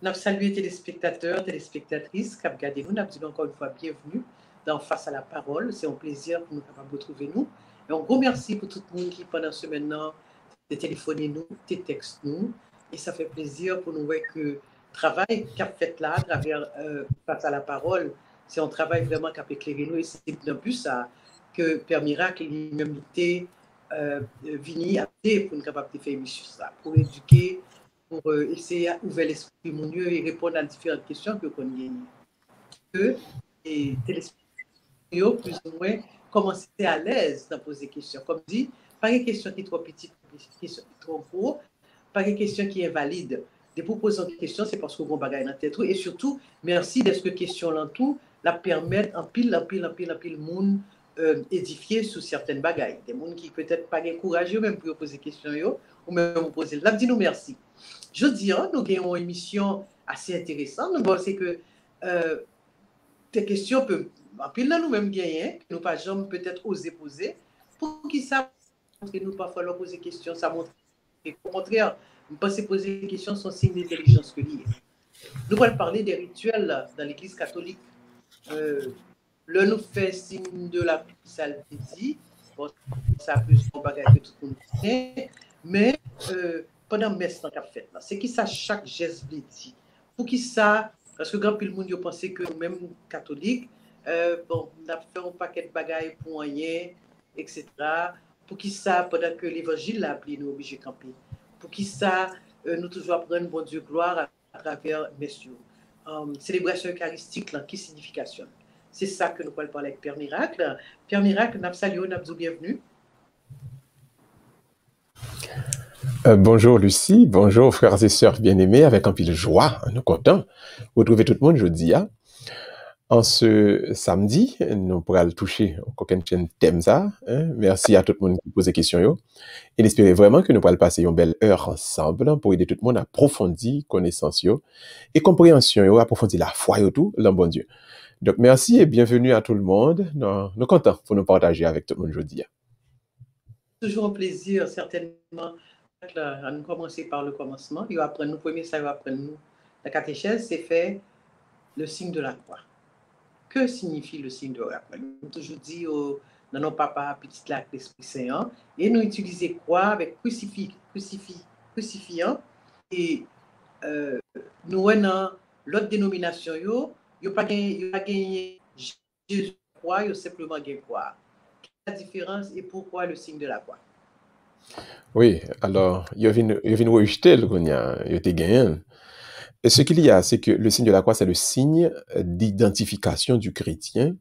Nous saluons téléspectateurs, téléspectatrices qui ont regardé nous. Nous disons encore une fois bienvenue dans Face à la parole. C'est un plaisir pour nous de retrouver nous. Et un gros merci pour tout le monde qui, pendant ce maintenant, de téléphoner nous, de texter nous. Et ça fait plaisir pour nous voir que le travail qu'a fait là, à travers Face à la parole, c'est un travail vraiment qui a éclairé nous. Et c'est un peu ça que Père Miracle et l'humanité vini à pour nous capables de faire émission ça, pour éduquer, pour essayer d'ouvrir l'esprit mon Dieu et répondre à différentes questions que qu'on y a. Que les téléspectateurs, plus ou moins, commencer à l'aise dans poser des questions. Comme dit, pas une question qui est trop petite, pas une question qui est trop gros, pas une question qui est invalide. De pour poser des questions, c'est parce qu'on va bagaille dans la tête. Et surtout, merci d'être que question là tout, la permettre en pile monde édifier sur certaines bagailles. Des gens qui peut-être pas courageux même pour poser des questions, ou même poser. Là, dis-nous merci. Je dirais, nous avons une émission assez intéressante. Nous pensons que tes questions peuvent, en pile là, nous-mêmes gagner, que nous pas jamais peut-être oser poser, pour qu'ils savent que nous parfois leur poser des questions, ça montre. Et au contraire, nous pensons poser des questions sont signe d'intelligence que lié. Nous allons parler des rituels dans l'Église catholique. Là, nous fait signe de la psalmodie. Bon, ça peut se bagage que tout le monde connaît. Mais pendant le messe qu'a fait, c'est qui ça chaque geste dit. Pour qui ça, parce que grand pile monde yo pensé que nous-mêmes catholiques, bon, on a fait un paquet de bagages pour rien, etc. Pour qui ça, pendant que l'évangile l'a appelé, nous obligés de camper. Pour qui ça, nous toujours apprendre bon Dieu gloire à travers messieurs. Célébration eucharistique, là, qui signification? C'est ça que nous allons parler avec Père Miracle. Père Miracle, nous saluons, nous vous bienvenue. Bonjour Lucie, bonjour frères et sœurs bien-aimés, avec un pile joie, nous contents. Vous retrouvez tout le monde jeudi. En ce samedi, nous pourrons toucher aucun thème ça. Merci à tout le monde qui pose des questions. Et j'espère vraiment que nous pourrons passer une belle heure ensemble pour aider tout le monde à approfondir connaissance et compréhension, approfondir la foi et tout, le bon Dieu. Donc merci et bienvenue à tout le monde. Nous sommes contents pour nous partager avec tout le monde jeudi. Toujours un plaisir, certainement. À nous commencer par le commencement. Il va apprendre nous, premier, ça va apprendre nous. La catéchèse, c'est fait le signe de la croix. Que signifie le signe de la croix? Nous toujours dit dans nos papas, petite la l'Esprit Saint, et nous utilisons croix avec crucifiant. Et nous, dans l'autre dénomination, il n'y a pas gagné Jésus croix, il y a simplement gagné croix. Quelle est la différence et pourquoi le signe de la croix? Oui, alors, il vient rejeter le gagné, il était gagné. Et ce qu'il y a, c'est que le signe de la croix, c'est le signe d'identification du chrétien.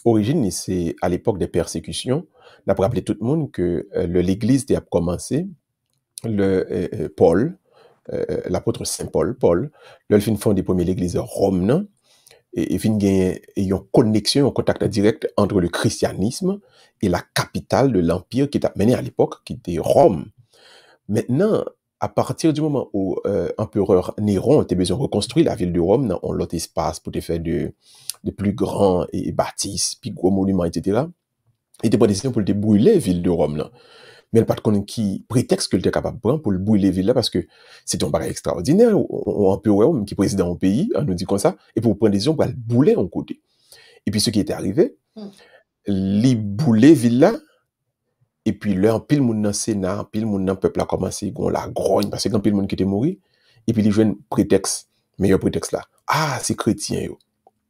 Origine, c'est à l'époque des persécutions. On a rappelé tout le monde que l'Église a commencé, Paul, l'apôtre Saint Paul, le fin fondé premier l'Église de Rome, et fin gagner une connexion, un contact direct entre le christianisme et la capitale de l'empire qui était mené à l'époque, qui était Rome. Maintenant, à partir du moment où empereur Néron était besoin de reconstruire la ville de Rome, on l'autre espace pour te faire de plus grands et bâtisses, puis gros monuments, etc. Il était pas décidé pour le brûler la ville de Rome là. Mais il pas de connaître qui prétexte qu'il était capable de prendre pour le brûler la ville là parce que c'est un bagage extraordinaire. On peut Rome qui est président au pays, on nous dit comme ça, et pour prendre des décision pour le brûler en côté. Et puis ce qui était arrivé, les brûler ville là. Et puis là, un pile moun dans Sénat, un pile moun dans peuple a commencé gon la grogne parce que un pile moun qui était mort. Et puis ils joignent prétexte, meilleur prétexte là. Ah, c'est chrétien yo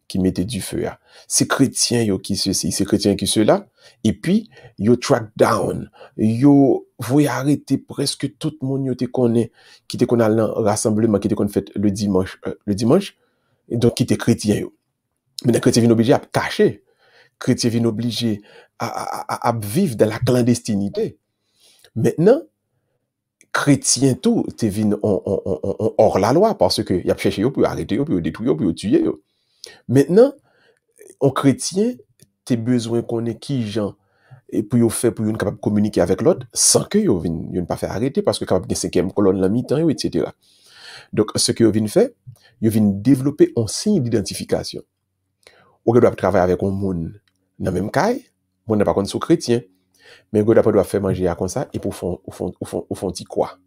qui mettaient du feu là. C'est chrétien yo qui ceci, c'est chrétien qui cela. Et puis yo track down, yo voyez arrêter presque tout le monde yo te connaît qui te connaît dans rassemblement qui te connaît fait le dimanche et donc qui était chrétien yo. Mais les chrétiens viennent obligés à cacher. Chrétiens viennent obligés à vivre dans la clandestinité. Maintenant, chrétiens tout, te viennent hors la loi parce que y a cherché pour arrêter, pour détruire, pour tuer. Maintenant, en chrétien, tu as besoin qu'on ait qui gens et pour faire pour capable de communiquer avec l'autre sans que yo vienne pas faire arrêter parce que capable de cinquième colonne la mi-temps etc. Donc ce que yo vienne faire, yo vienne développer un signe d'identification. Ou doit travailler avec un monde dans même caille, monde n'a pas contre sous chrétien, mais doit faire manger à comme ça et pour font petit quoi.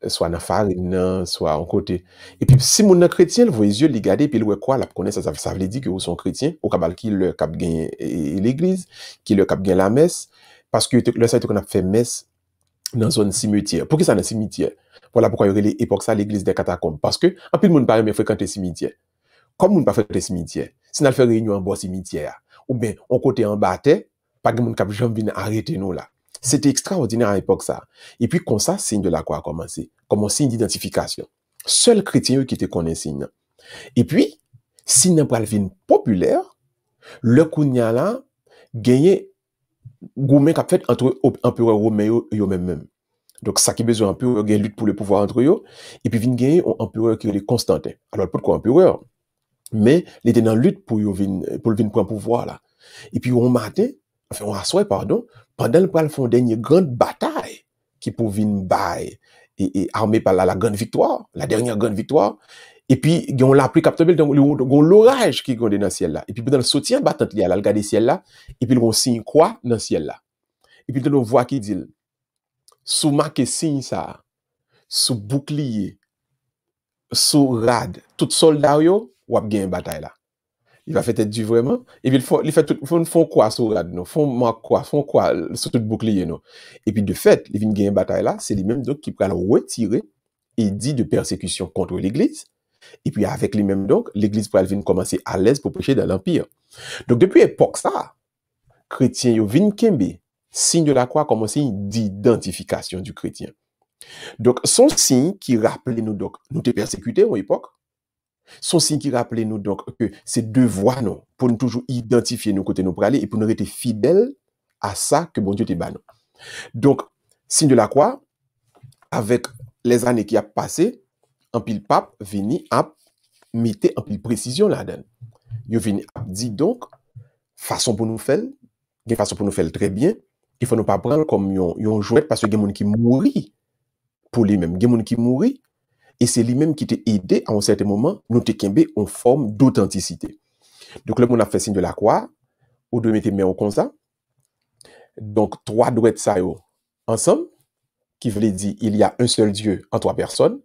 soit dans farine, soit en côté. Et puis, si mon chrétien, le voit les yeux, les garder, puis le voit quoi, la connaît, ça veut dire que vous sont chrétiens, au cabal qui le cap gagne l'église, qui le cap gagne la messe, parce que le ça qu'on a fait messe dans une cimetière. Pourquoi ça dans cimetière? Voilà pourquoi il y a l'époque ça l'église des catacombes. Parce que, en plus, le monde paraît mais fréquenter cimetière. Comme on pas fréquenter cimetière, si on fait réunion en bas cimetière, ou bien, on côté en bas, pas de monde qui a jamais venu arrêter nous là. C'était extraordinaire à l'époque, ça. Et puis, comme ça, signe de la croix a commencé. Comme un signe d'identification. Seul chrétien qui te connaît signe. Et puis, signe n'a pas le populaire, le kounya là, gagné, gourmet qu'a fait entre empereur romain et même. Donc, ça qui besoin empereur, gagne lutte pour le pouvoir entre eux. Et puis, vient gagner un empereur qui est Constantin. Alors, pourquoi empereur? Mais, il était dans lutte pour le prendre pouvoir là. Et puis, on matin, enfin, on assoit, pardon, pendant le pral font dernière grande bataille qui pour venir bailler et armé par la grande victoire, la dernière grande victoire. Et puis, on l'a appris capable dans l'orage qui est dans le ciel là. Et puis, dans le soutien battant lié à la regarder ciel là, et puis, on signe quoi dans le ciel là. Et puis, on voit qui dit, sous marqué signe ça, sous bouclier, sous rad, tout soldat yo, ou a gagné bataille là. Il va faire tête du vraiment. Et puis, il font quoi sur rad, non? Font quoi sur tout bouclier, non? Et puis, de fait, il vient gagner bataille là, c'est les mêmes donc qui prennent retirer et dit de persécution contre l'église. Et puis, avec les mêmes donc, l'église pourrait commencer à l'aise pour prêcher dans l'empire. Donc, depuis l'époque ça, chrétiens, yo vin kembe, signe de la croix comme un signe d'identification du chrétien. Donc, son signe qui rappelait nous donc, nous t'es persécutés à l'époque, son signe qui rappelait nous donc que c'est devoir nous, pour nous toujours identifier nos côtés nous pour aller et pour nous rester fidèles à ça que bon Dieu t'est ban. Donc, signe de la croix, avec les années qui a passé, un pile pape vini à mettre un pile précision là-dedans. Il vini à dire donc, façon pour nous faire, une façon pour nous faire très bien, il faut nous pas prendre comme yon jouet parce que il y a des gens qui mourit pour lui-même, il y a des gens qui mourit et c'est lui-même qui t'a aidé à un certain moment, nous te kembe en forme d'authenticité. Donc le monde a fait signe de la croix, ou de mettre main au comme ça. Donc trois doigts de ça ensemble, qui veut dire il y a un seul Dieu en trois personnes.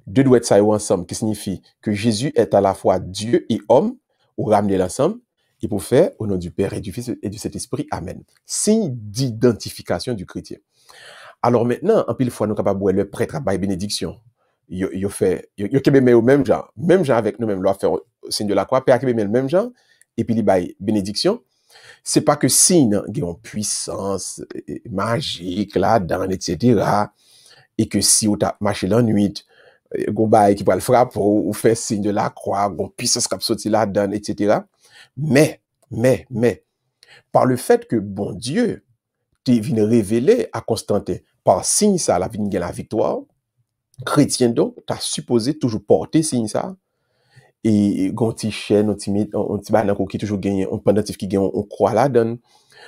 Deux doigts de ça ensemble, qui signifie que Jésus est à la fois Dieu et homme, ou ramener l'ensemble, et pour faire au nom du Père et du Fils et du Saint-Esprit. Amen. Signe d'identification du chrétien. Alors maintenant, en pile fois, nous sommes capables de voir le prêtre à bail bénédiction. Yo fait, yo kebe au même genre avec nous-mêmes, là faire signe de la croix, père kebe le même genre, et puis il bail bénédiction. C'est pas que signe, il y a une puissance magique là-dedans, etc. Et que si vous marchez la nuit, Gomba qui va le frapper ou faire signe de la croix, une puissance qui sorti là-dedans, etc. Mais, par le fait que bon Dieu t'est venu révéler à Constantin, par signe ça, la vie la victoire, chrétien donc, t'as supposé toujours porter signe ça, et gon ti chaîne, on ti balan qui toujours gagné, on pendatif qui gagne, on croit là-dedans,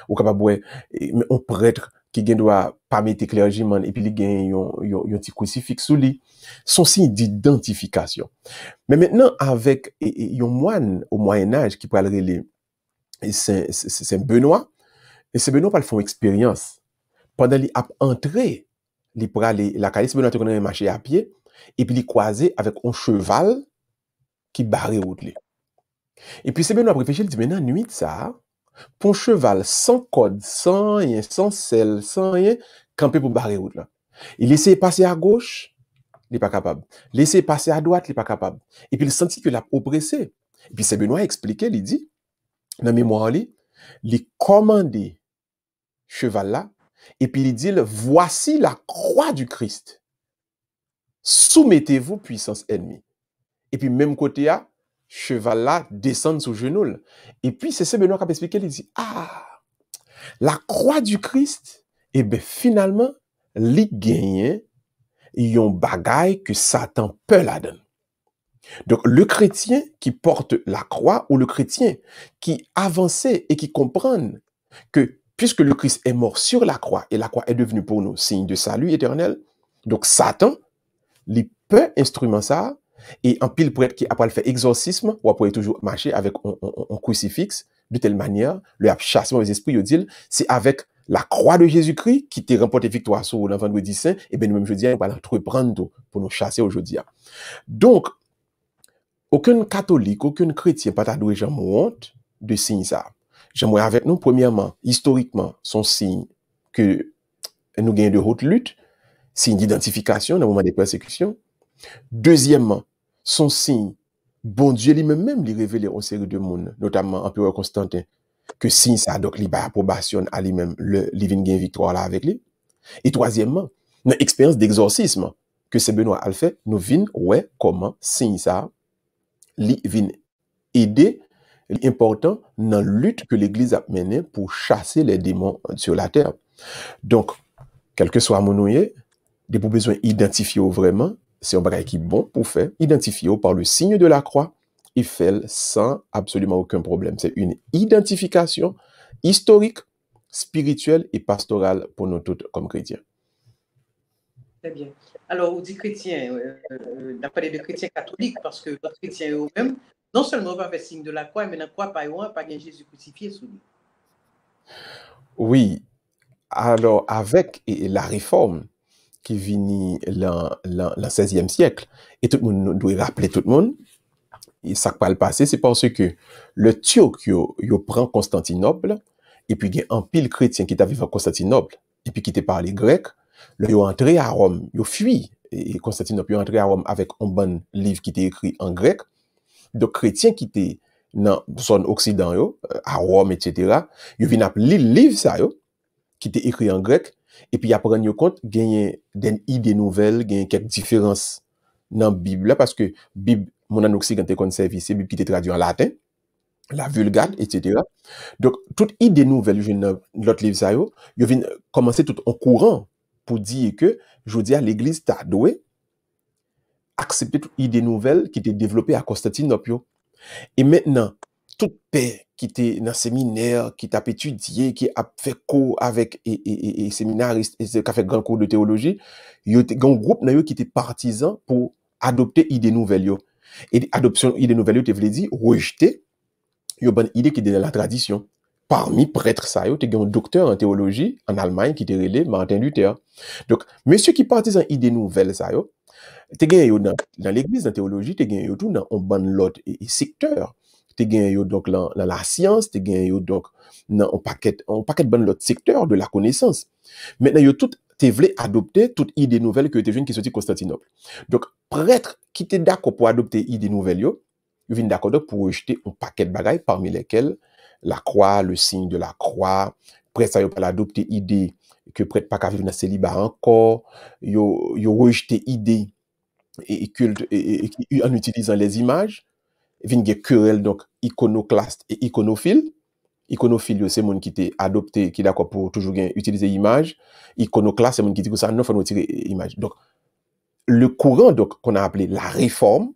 ou capable, mais on prêtre, qui gen doit pas mettre clergyman et puis il gagne yon petit crucifix sous lui, son signe d'identification. Mais maintenant avec yon moine au Moyen Âge qui pourrait le relais c'est Benoît, et c'est Benoît pas le font expérience pendant il a entré il pour aller la calice Benoît te marcher à pied et puis il croisé avec un cheval qui barrait route li. Et puis c'est Benoît réfléchir il dit maintenant nuit ça pour un cheval sans code, sans rien, sans selle, sans rien, camper pour barrer route là. Il essaie de passer à gauche, il n'est pas capable. Laisser passer à droite, il n'est pas capable. Et puis il sentit que l'a oppressé. Et puis c'est Benoît expliqué, il dit, dans mémoire il commandé cheval là, et puis il dit, voici la croix du Christ. Soumettez-vous puissance ennemie. Et puis même côté à cheval là descend sous genou. Et puis c'est Benoît qui a expliqué, il dit, ah, la croix du Christ, et bien finalement, il gagne yon bagay que Satan peut la donner. Donc le chrétien qui porte la croix ou le chrétien qui avance et qui comprend que puisque le Christ est mort sur la croix et la croix est devenue pour nous signe de salut éternel, donc Satan, il peut instrument ça et en pile prêtre qui après le fait exorcisme ou après toujours marcher avec un crucifix de telle manière, le chassement des esprits, il dit, c'est avec la croix de Jésus-Christ qui t'a remporté victoire sur le vendredi saint, et bien nous-mêmes jeudi, on va l'entreprendre pour nous chasser aujourd'hui. Donc, aucun catholique, aucun chrétien pas t'adouer jamais honte de signe ça. J'aimerais avec nous, premièrement, historiquement, son signe que nous gagnons de haute lutte, signe d'identification dans le moment des persécutions. Deuxièmement, son signe, bon Dieu lui-même, lui révélé aux séries de monde, notamment Empereur Constantin, que signe ça, donc, il approbation à lui-même, le living gain victoire là avec lui. Et troisièmement, une expérience d'exorcisme que c'est Benoît a fait, nous vînes, ouais, comment signe ça, lui vient aider, important dans la lutte que l'Église a menée pour chasser les démons sur la terre. Donc, quel que soit mon nom, des pour besoin identifier vraiment, c'est un bagage qui est bon pour faire, identifier par le signe de la croix, il fait sans absolument aucun problème. C'est une identification historique, spirituelle et pastorale pour nous tous comme chrétiens. Très bien. Alors, on dit chrétien, on a parlé de chrétiens catholiques parce que les chrétiens eux-mêmes, non seulement pas faire signe de la croix, mais la croix pas loin, pas Jésus crucifié sous lui. Oui. Alors, avec la réforme qui vient le 16e siècle, et tout le monde doit rappeler tout le monde, et ça qui va le passer, c'est parce que le Turc, il prend Constantinople, et puis il y a un pile chrétien qui est vivant à Constantinople, et puis qui te parle grec, il est entré à Rome, il fuit, et Constantinople, il est entré à Rome avec un bon livre qui était écrit en grec. Donc, chrétiens qui étaient dans son Occident, à Rome, etc., ils viennent appeler le livre ça, qui était écrit en grec, et puis après, ils compte, gagner des idées nouvelles, gagner quelques différences dans la Bible, parce que Bible, mon en Occident, qu'on servi, c'est Bible qui était traduit en latin, la Vulgate, etc. Donc, toute idée nouvelle, dans l'autre livre ça, ils viennent commencer tout en courant pour dire que, je dis à l'Église, t'as doué, accepter toute idée nouvelle qui était développée à Constantinople. Et maintenant, toute paix qui était dans le séminaire, qui t'a étudié, qui a fait cours avec et séminaristes, et qui a fait grand cours de théologie, il y a un groupe qui était partisan pour adopter idées nouvelles. Et adoption idées nouvelles, tu veux dire, rejeter, il y a une bonne idée qui est dans la tradition. Parmi prêtres, ça, il y a un docteur en théologie en Allemagne qui était relé Martin Luther. Donc, monsieur qui partisan idées nouvelles, ça, tu gagné dans l'église, dans la théologie, tu gagné tout dans un bon lot et secteur. Tu gagné donc dans la science, tu gagné donc dans un paquet de bon lot secteur de la connaissance. Maintenant, yo tout tu voulais adopter toute idée nouvelle que tu viens qui sorti Constantinople. Donc, prêtre qui était d'accord pour adopter idée nouvelle, yo viennent d'accord pour rejeter un paquet de bagailles parmi lesquels la croix, le signe de la croix, prêtre ça yo pas adopter idée que prêtre pas qu'à vivre dans célibat encore, yo rejeter idée et culte et en utilisant les images, vient des querelles donc iconoclaste et iconophile. Iconophile, c'est monde qui t'est adopté, qui est d'accord pour toujours utiliser image. Iconoclaste, c'est monde qui dit que ça non faut retirer image. Donc le courant donc qu'on a appelé la réforme,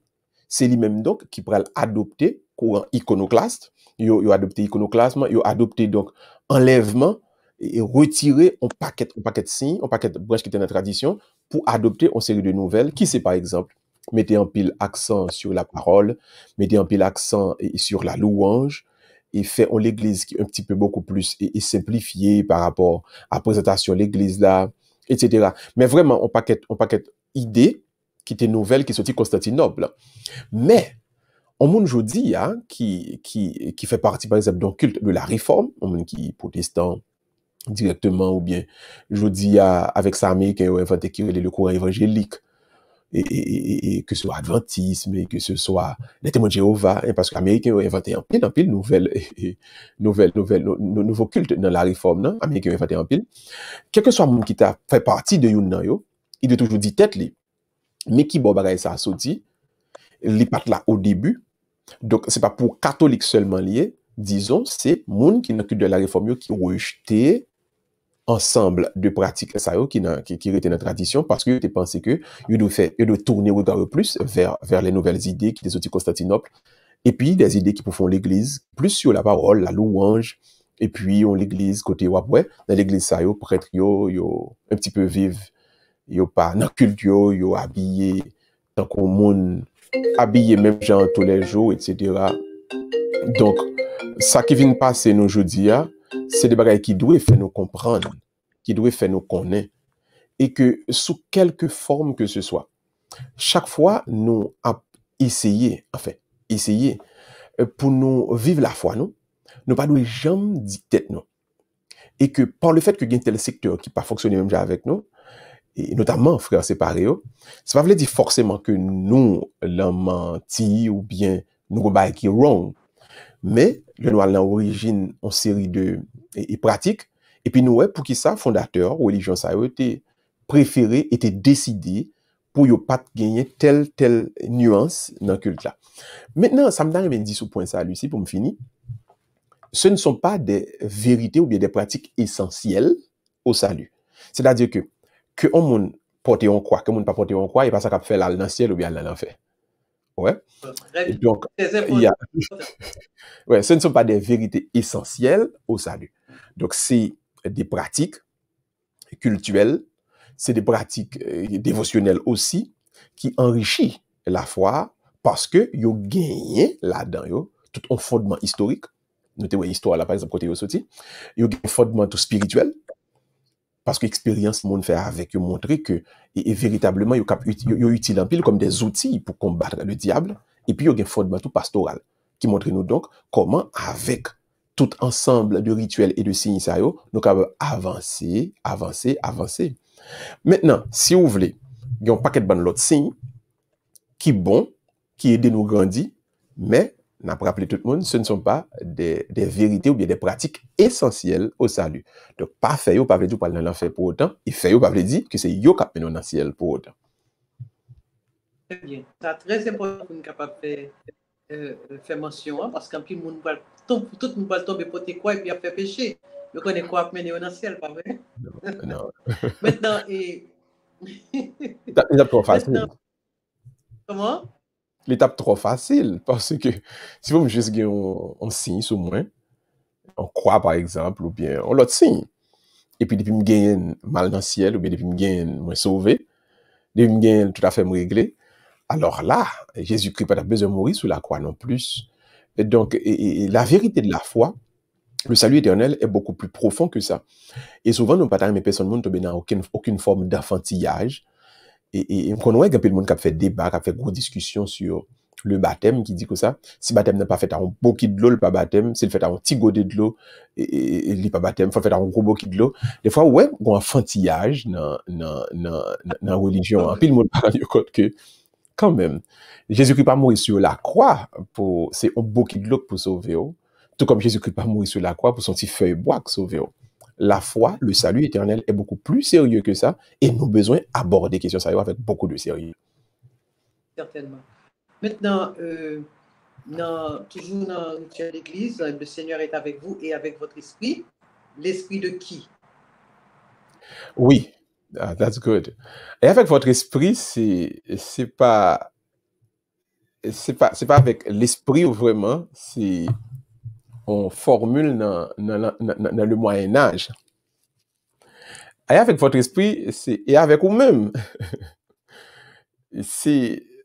c'est lui-même donc qui pourrait adopter courant iconoclaste. Yo adopté iconoclasme, yo adopté donc enlèvement et retirer un paquet de signes, un paquet de branches qui étaient dans la tradition pour adopter une série de nouvelles qui c'est par exemple mettez en pile accent sur la parole, mettez en pile accent sur la louange et fait en l'église qui est un petit peu beaucoup plus et simplifié par rapport à la présentation de l'église là, etc. Mais vraiment un paquet d'idées qui étaient nouvelles qui sorti Constantinople. Mais on monde aujourd'hui qui fait partie par exemple d'un culte de la réforme, on monde qui est protestant directement ou bien je dis avec ça américain ont inventé qui est le courant évangélique et que ce soit adventisme et que ce soit les témoins de Jéhovah parce que les américains ont inventé un pile nouveaux cultes dans la réforme non américains ont inventé un pile quel que soit monde qui t'a fait partie de yon nan yo il doit toujours dire tête li mais qui bon bagay ça sorti li pat là au début donc c'est pas pour catholiques seulement lié disons c'est monde qui dans culte de la réforme yo qui rejeté ensemble de pratiques ça qui était dans la tradition parce que tu pensais que il doit tourner regard plus vers les nouvelles idées qui étaient sorties Constantinople et puis des idées qui font l'église plus sur la parole la louange et puis on l'église côté ouais dans l'église ça yo prêtre yo un petit peu vive yo pas dans culte yo habillé tant qu'on monde habillé même gens tous les jours etc. Donc ça qui vient passer nous aujourd'hui c'est des bagages qui doivent faire nous comprendre, qui doivent faire nous connaître, et que sous quelque forme que ce soit, chaque fois, nous essayer, pour nous vivre la foi, nous pas de jamais dicter nous. Et que par le fait que y a tel secteur qui pas fonctionné même avec nous, et notamment frères séparés, ça ne veut pas dire forcément que nous l'avons menti ou bien nous avons qui wrong. Mais le noir l'origine en série de pratiques. Et puis nous, pour qui ça, fondateur, religion, ça a été préféré, était décidé pour ne pas gagner telle nuance dans le culte là. Maintenant, ça me donne un dit sur point ça, Lucie, pour me finir. Ce ne sont pas des vérités ou bien des pratiques essentielles au salut. C'est-à-dire que on moun porte en croix, que on pas porte en croix, et pas ça qu'a fait là dans le ciel ou bien dans l'enfer. Ouais. Et donc, ouais, ce ne sont pas des vérités essentielles au salut. Donc, c'est des pratiques cultuelles, c'est des pratiques dévotionnelles aussi, qui enrichissent la foi parce que yo gagné là-dedans tout un fondement historique. Notez histoire là par exemple côté yo sorti, yo gagné un fondement tout spirituel parce que l'expérience monde fait avec yo montrer que et véritablement yo utile en pile comme des outils pour combattre le diable, et puis yo gagné un fondement tout pastoral qui montre nous donc comment avec tout ensemble de rituels et de signes ça yo nous capable avancer. Maintenant, si vous voulez, il y a un paquet de bonnes autres signes qui bon, qui aident nous grandir, mais n'a pas rappelé tout le monde, ce ne sont pas des vérités ou bien des pratiques essentielles au salut. Donc, pas fait yo, pas veut dire pas dans l'enfer pour autant, et fait yo, pas veut dire que c'est yo qui dans le ciel pour autant. Très bien. C'est très important pour nous capable de faire mention, parce qu'en plus, tout le monde va tomber pour tes quoi et puis a fait péché. Je connais quoi mener dans le ciel, pas vrai? Non. Maintenant, et. L'étape trop facile. Comment? L'étape trop facile, parce que si vous me juste un signe sur moi, on croit par exemple, ou bien on l'autre signe, et puis depuis me gagne mal dans le ciel, ou bien depuis me gagne me sauver, depuis me gagne tout à fait me régler, alors là, Jésus-Christ n'a pas besoin de mourir sous la croix non plus. Et donc, la vérité de la foi, le salut éternel est beaucoup plus profond que ça. Et souvent, nous ne pas mes personnes ne tombent dans aucune forme d'enfantillage. Et on connaît un peu le monde qui a fait débat, qui a fait gros discussion sur le baptême, qui dit que ça, si le baptême n'est pas fait à un beau de l'eau, le pas baptême, c'est le fait à un petit godet de l'eau, et le pas baptême, il faut faire à un gros beau de l'eau. Des fois, ouais, il y a un enfantillage dans la religion. Puis le monde parle de compte que, quand même, Jésus-Christ pas mourir sur la croix, c'est un beau de l'eau pour sauver. Tout comme Jésus-Christ pas mourir sur la croix pour son petit feuille bois pour sauver. La foi, le salut éternel est beaucoup plus sérieux que ça, et nous avons besoin d'aborder questions sérieuses avec beaucoup de sérieux. Certainement. Maintenant, toujours dans l'Église, le Seigneur est avec vous et avec votre esprit. L'esprit de qui? Oui, that's good. Et avec votre esprit, c'est pas avec l'esprit vraiment, c'est on formule dans le Moyen-Âge. Et avec votre esprit, et avec vous-même.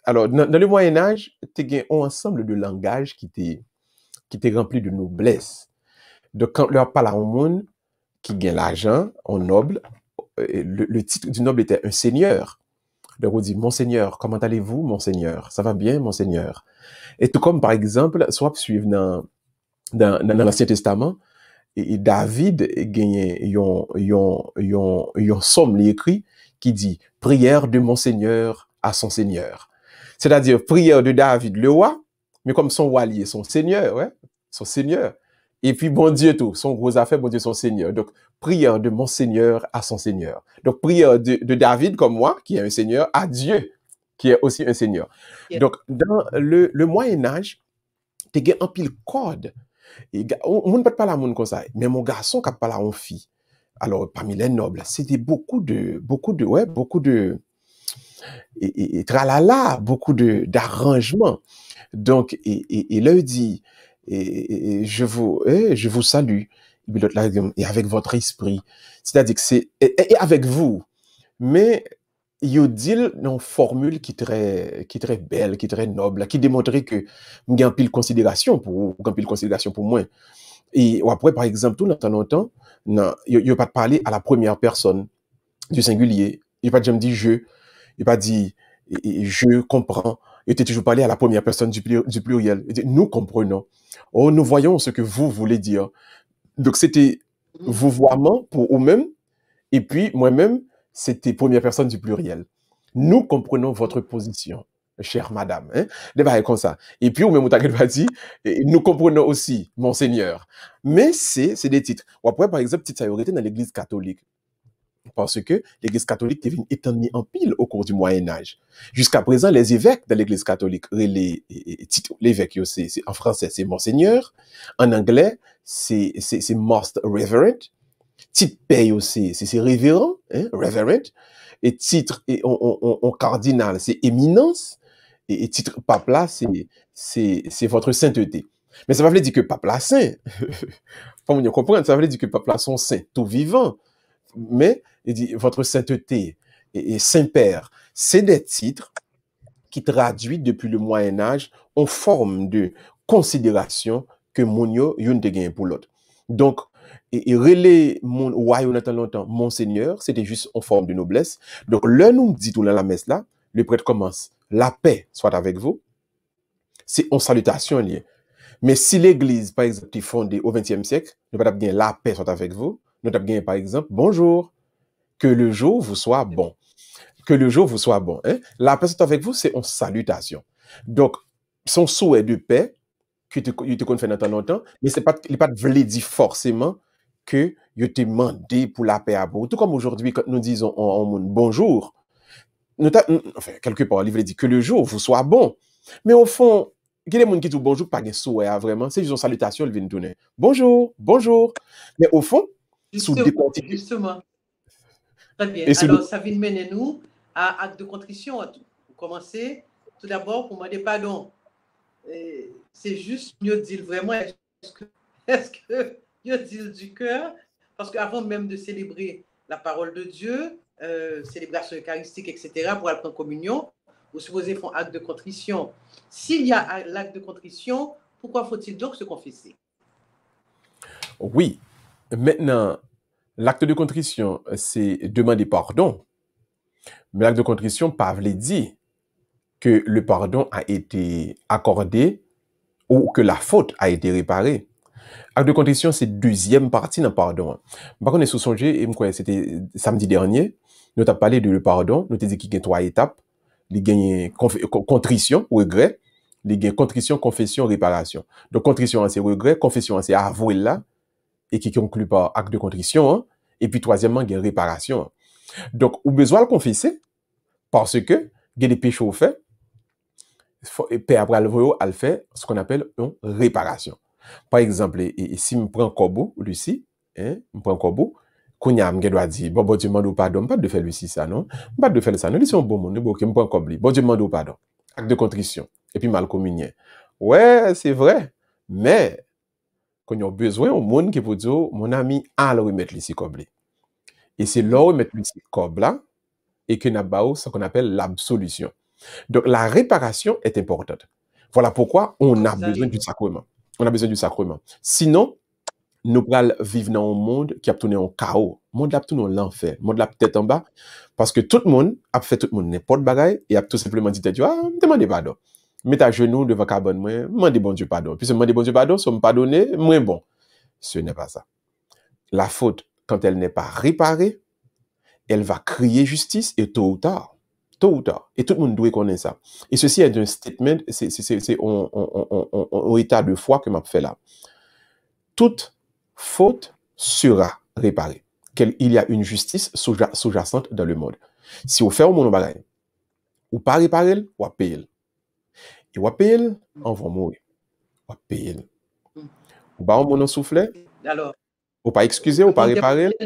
Alors, dans le Moyen-Âge, tu as un ensemble de langages qui étaient remplis de noblesse. Donc, quand on parle à un monde qui gagne l'argent, un noble, le titre du noble était un seigneur. Donc, on dit, Monseigneur, comment allez-vous, Monseigneur? Ça va bien, Monseigneur? Et tout comme, par exemple, soit suivre dans l'Ancien Testament, et David gagne un somme écrit qui dit prière de Monseigneur à son Seigneur. C'est-à-dire prière de David le roi, mais comme son roi lié, son Seigneur, ouais, son Seigneur. Et puis bon Dieu tout, son gros affaire, bon Dieu son Seigneur. Donc prière de Monseigneur à son Seigneur. Donc prière de David comme moi, qui est un Seigneur, à Dieu, qui est aussi un Seigneur. Yeah. Donc dans le Moyen-Âge, tu as un pile code. On ne peut pas parler à comme ça, mais mon garçon qui parle à une fille. Alors, parmi les nobles, c'était beaucoup de tralala, beaucoup d'arrangements. Donc, et là, il dit, je vous salue. Et avec votre esprit. C'est-à-dire que c'est, et avec vous. Mais, il dit une formule qui est très belle, qui est très noble, qui démontrait que il y a un pile considération pour moi. Et ou après, par exemple, tout le temps longtemps, non, il n'y a pas de parler à la première personne du singulier. Il n'y a pas de jamais dit je. Il n'y a pas dit je comprends. Il était toujours parlé à la première personne du pluriel. Il dit, nous comprenons. Oh, nous voyons ce que vous voulez dire. Donc, c'était vouvoiement pour vous-même. Et puis, moi-même, c'était première personne du pluriel. Nous comprenons votre position, chère madame. Hein? Des bails comme ça. Et puis, ou même, on va dire, nous comprenons aussi, monseigneur. Mais c'est des titres. Ou après, par exemple, titre ça aurait été dans l'église catholique. Parce que l'église catholique est venue étendre en pile au cours du Moyen-Âge. Jusqu'à présent, les évêques de l'église catholique, l'évêque, en français, c'est monseigneur. En anglais, c'est most reverend. Titre paye aussi, c'est révérend, hein, reverend. Et titre en cardinal, c'est éminence. Et titre pape là, c'est votre sainteté. Mais ça veut dire que pape là saint. Faut vous comprendre, ça veut dire que pape là sont saints, tout vivant. Mais il dit votre sainteté et Saint-Père, c'est des titres qui traduisent depuis le Moyen Âge en forme de considération que mon yo yon te gagne pour l'autre. Donc, et relais mon royaume longtemps, monseigneur, c'était juste en forme de noblesse. Donc, là, nous dit tout dans la messe là, le prêtre commence, la paix soit avec vous. C'est en salutation liée. Mais si l'église, par exemple, est fondée au XXe siècle, nous pas bien la paix soit avec vous. Nous avons bien, par exemple, bonjour, que le jour vous soit bon. Que le jour vous soit bon. Hein? La paix soit avec vous, c'est en salutation. Donc, son souhait de paix, que tu connais fait dans longtemps, mais il n'est pas de dire forcément que je t'ai demandé pour la paix à vous. Tout comme aujourd'hui, quand nous disons en bonjour, enfin, quelque part, il veut dire que le jour vous soit bon. Mais au fond, il y a des gens qui disent bonjour, pas de souhait, vraiment. C'est juste une salutation, ils viennent donner. Bonjour, bonjour. Mais au fond, Justement. Très bien. Alors, ça vient mener nous à acte de contrition. Pour commencer, tout d'abord, pour demander pardon. C'est juste mieux dire vraiment, est-ce que mieux dire du cœur? Parce qu'avant même de célébrer la parole de Dieu, célébration eucharistique, etc., pour aller en communion, vous supposez faire un acte de contrition. S'il y a l'acte de contrition, pourquoi faut-il donc se confesser? Oui. Maintenant, l'acte de contrition, c'est demander pardon. Mais l'acte de contrition, pas veut dire que le pardon a été accordé ou que la faute a été réparée. Acte de contrition, c'est deuxième partie dans le pardon. Par contre, sous songer, c'était samedi dernier, nous avons parlé de le pardon, nous avons dit qu'il y a 3 étapes. Il y a contrition, regret, il y a contrition, confession, réparation. Donc, contrition, c'est regret, confession, c'est avouer là, et qui conclut par acte de contrition, hein. Et puis, troisièmement, il y a réparation. Donc, ou besoin de confesser, parce que, il y a des péchés au fait, et puis après, elle fait ce qu'on appelle une réparation. Par exemple, si je prends Kobo, Lucie, je prends Kobo, Kounya, je dois dire, bon Dieu demande pardon, pas de faire Lucie ça, non? Pas de faire ça, non? Lucie, un bon monde, je prends Kobo, bon Dieu demande pardon. Acte de contrition. Et puis mal communier. Ouais, c'est vrai. Mais, quand on a besoin, au monde qui peut dire, mon ami, à le remettre Lucie Kobo. Et c'est là où remettre Lucie Kobo là, et que nous ce qu'on appelle l'absolution. Donc, la réparation est importante. Voilà pourquoi on a besoin du sacrement. On a besoin du sacrement. Sinon, nous allons vivre dans un monde qui a tourné en chaos. Le monde a tourné en l'enfer. Le monde a peut-être en bas. Parce que tout le monde a fait tout le monde n'importe bagaille et a tout simplement dit, demandez pardon. Mettez à genoux devant cabane, moi, demandez bon Dieu pardon. Puis, demandez bon Dieu pardon, si me pardonner, moins bon. Ce n'est pas ça. La faute, quand elle n'est pas réparée, elle va crier justice et tôt ou tard, et tout le monde doit connaître ça. Et ceci est un statement, c'est un état de foi que m'a fait là. Toute faute sera réparée. Il y a une justice sous-jacente dans le monde. Si vous faites mon bagage, ou pas réparer, ou à payer. Et ou à payer, on va mourir. Ou à payer. Ou pas mon soufflet, alors, ou pas excuser, ou pas réparer.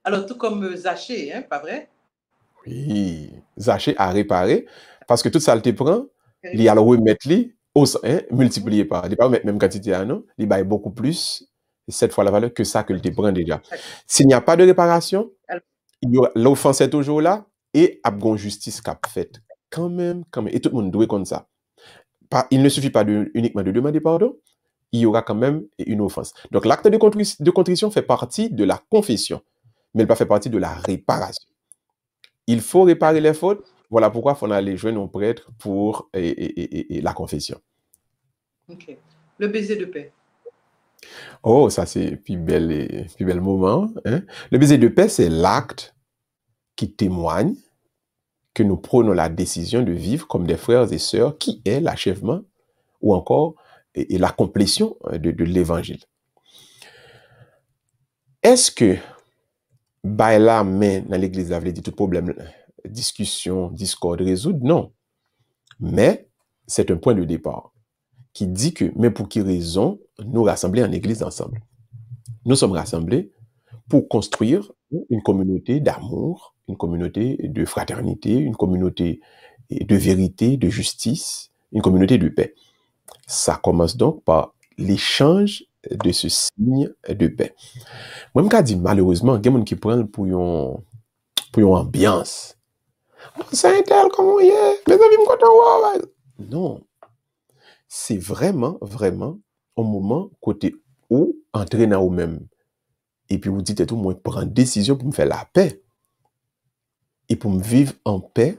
Alors, tout comme Zaché, hein, pas vrai? Oui, Zaché a réparé, parce que tout ça, il te prend, il y a le remettre, multiplié par, il ne pas mettre même quantité, non? Il va beaucoup plus, 7 fois la valeur que ça que le te prend déjà. S'il n'y a pas de réparation, l'offense est toujours là, et abgon justice qu'a fait. Quand même, et tout le monde doit comme ça. il ne suffit pas uniquement de demander pardon, il y aura quand même une offense. Donc l'acte de contrition fait partie de la confession, mais il ne fait pas partie de la réparation. Il faut réparer les fautes. Voilà pourquoi il faut aller joindre un prêtre pour la confession. Ok. Le baiser de paix. Oh, ça c'est plus bel moment. Hein? Le baiser de paix, c'est l'acte qui témoigne que nous prenons la décision de vivre comme des frères et sœurs, qui est l'achèvement ou encore et la complétion de l'évangile. Est-ce que la main dans l'église avait dit tout problème, discussion, discorde, résoudre? Non. Mais c'est un point de départ qui dit que, mais pour quelle raison nous rassembler en église ensemble? Nous sommes rassemblés pour construire une communauté d'amour, une communauté de fraternité, une communauté de vérité, de justice, une communauté de paix. Ça commence donc par l'échange de ce signe de paix. Moi, je dis malheureusement, il y a des gens qui prennent pour une ambiance. C'est un tel, comment il est? Les amis me content. Non. C'est vraiment, vraiment un moment côté où entrer dans vous-même. Et puis vous dites tout, moi, prendre décision pour me faire la paix. Et pour me vivre en paix,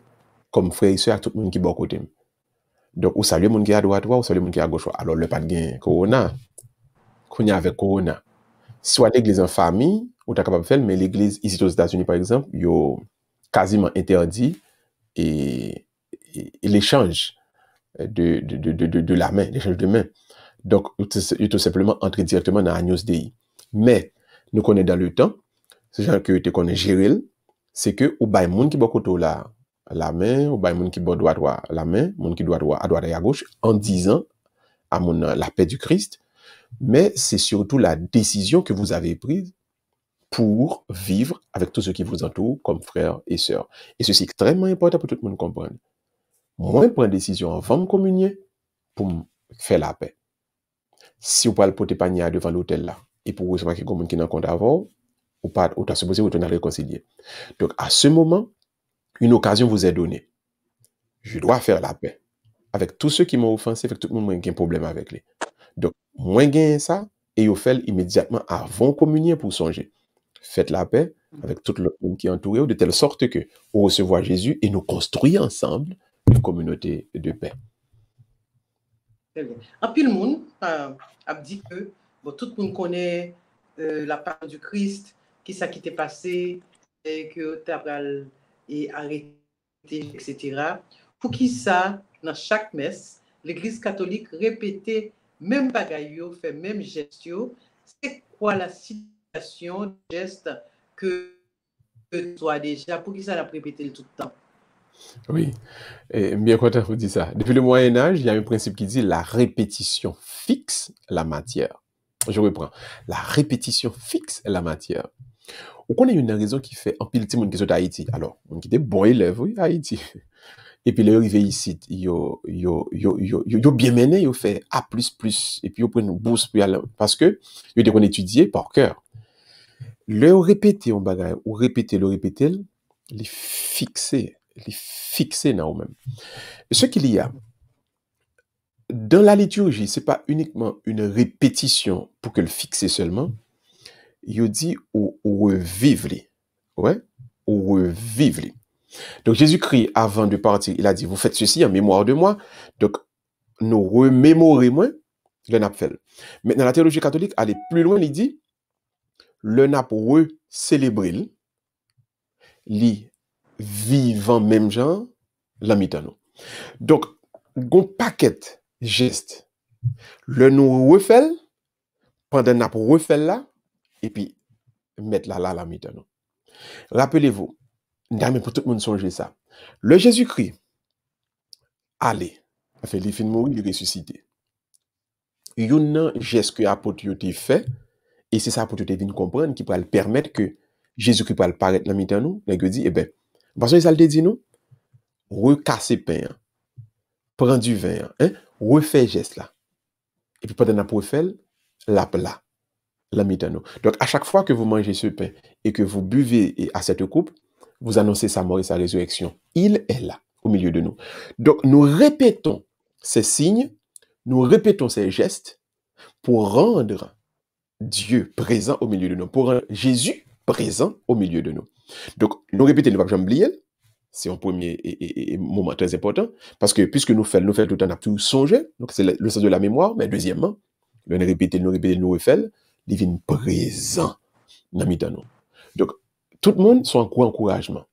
comme frère et soeur, tout le monde qui est bon côté. Donc, vous saluez le monde qui est à droite, vous saluez le monde qui est à gauche. Alors, le pas de gain, corona. Qu'on y a avec corona. Soit l'église en famille, ou t'es capable de faire, mais l'église ici aux États-Unis, par exemple, il y a quasiment interdit et l'échange de la main, l'échange de main. Donc, il tout simplement entrer directement dans la news DI. Mais, nous connaissons dans le temps, ce genre que tu connais gérer, c'est que, ou bien, moun qui bokoto la main, ou bien, moun qui boit droit la main, moun qui doit à droite et à gauche, en disant à la paix du Christ. Mais c'est surtout la décision que vous avez prise pour vivre avec tous ceux qui vous entourent comme frères et sœurs. Et ceci est extrêmement important pour tout le monde comprendre. Moi, je prends une décision avant de communier pour faire la paix. Si vous parlez pour te panier devant l'hôtel là, et pour recevoir quelqu'un qui n'a compte avant, ou pas, ou t'as supposé retourner à réconcilier. Donc, à ce moment, une occasion vous est donnée. Je dois faire la paix avec tous ceux qui m'ont offensé, avec tout le monde qui a un problème avec lui. Donc, moi, gagne ça, et vous faites immédiatement avant communier pour songer. Faites la paix avec tout le monde qui est entouré, de telle sorte que vous recevez Jésus et nous construisons ensemble une communauté de paix. Très bien. En plus, le monde a dit que bon, tout le monde connaît la parole du Christ, qui ça qui t'est passé, et que tu as arrêté, etc. Pour qui ça, dans chaque messe, l'Église catholique répétait même bagaille, fait même geste. C'est quoi la situation, geste que toi déjà, pour qui ça l'a répété tout le temps? Oui, et bien content de vous dire ça. Depuis le Moyen-Âge, il y a un principe qui dit la répétition fixe la matière. Je reprends. La répétition fixe la matière. Ou qu'on a une raison qui fait un pile de monde qui sont à Haïti. Alors, on qui était bon élève, oui, à Haïti. Et puis, les arrivé ici, yo bien mené, yo fait A++, et puis yo prennent une bourse parce que yo devons étudier par cœur. Le répéter un bagage, ou répéter, les fixer dans vous-même. Ce qu'il y a, dans la liturgie, c'est pas uniquement une répétition pour que le fixer seulement, il dit ou revivre. Ouais? Ou revivre. Donc Jésus-Christ, avant de partir, il a dit, vous faites ceci en mémoire de moi. Donc, nous remémorer moins le nap fait. Maintenant, la théologie catholique allait plus loin, il dit, le nap re-célébrer, li vivant même genre, la mitano. Donc, gon paquet geste, le nous refait, pendant nap refait là, et puis, mettre la mitano. Rappelez-vous, pour tout le monde songer ça. Le Jésus-Christ, allez, a fait les films mourir, il ressuscité. Il y a un geste que l'apôtre a fait, et c'est ça pour te venir comprendre, qui peut le permettre que Jésus-Christ peut paraître dans le nous, il dit, eh bien, parce que ça le dit nous, recasser pain, prendre du vin, refait geste là. Et puis pendant qu'on refait, la plat, la mitano. Donc à chaque fois que vous mangez ce pain et que vous buvez à cette coupe, vous annoncez sa mort et sa résurrection. Il est là, au milieu de nous. Donc nous répétons ces signes, nous répétons ces gestes pour rendre Dieu présent au milieu de nous, pour rendre Jésus présent au milieu de nous. Donc, nous répétons, nous ne pouvons pas oublier, c'est un premier moment très important, parce que puisque nous faisons tout le temps, nous avons tout songé, donc c'est le sens de la mémoire, mais deuxièmement, nous répétons, nous refaisons, il vient présent dans nous. Donc, tout le monde soit en encouragement.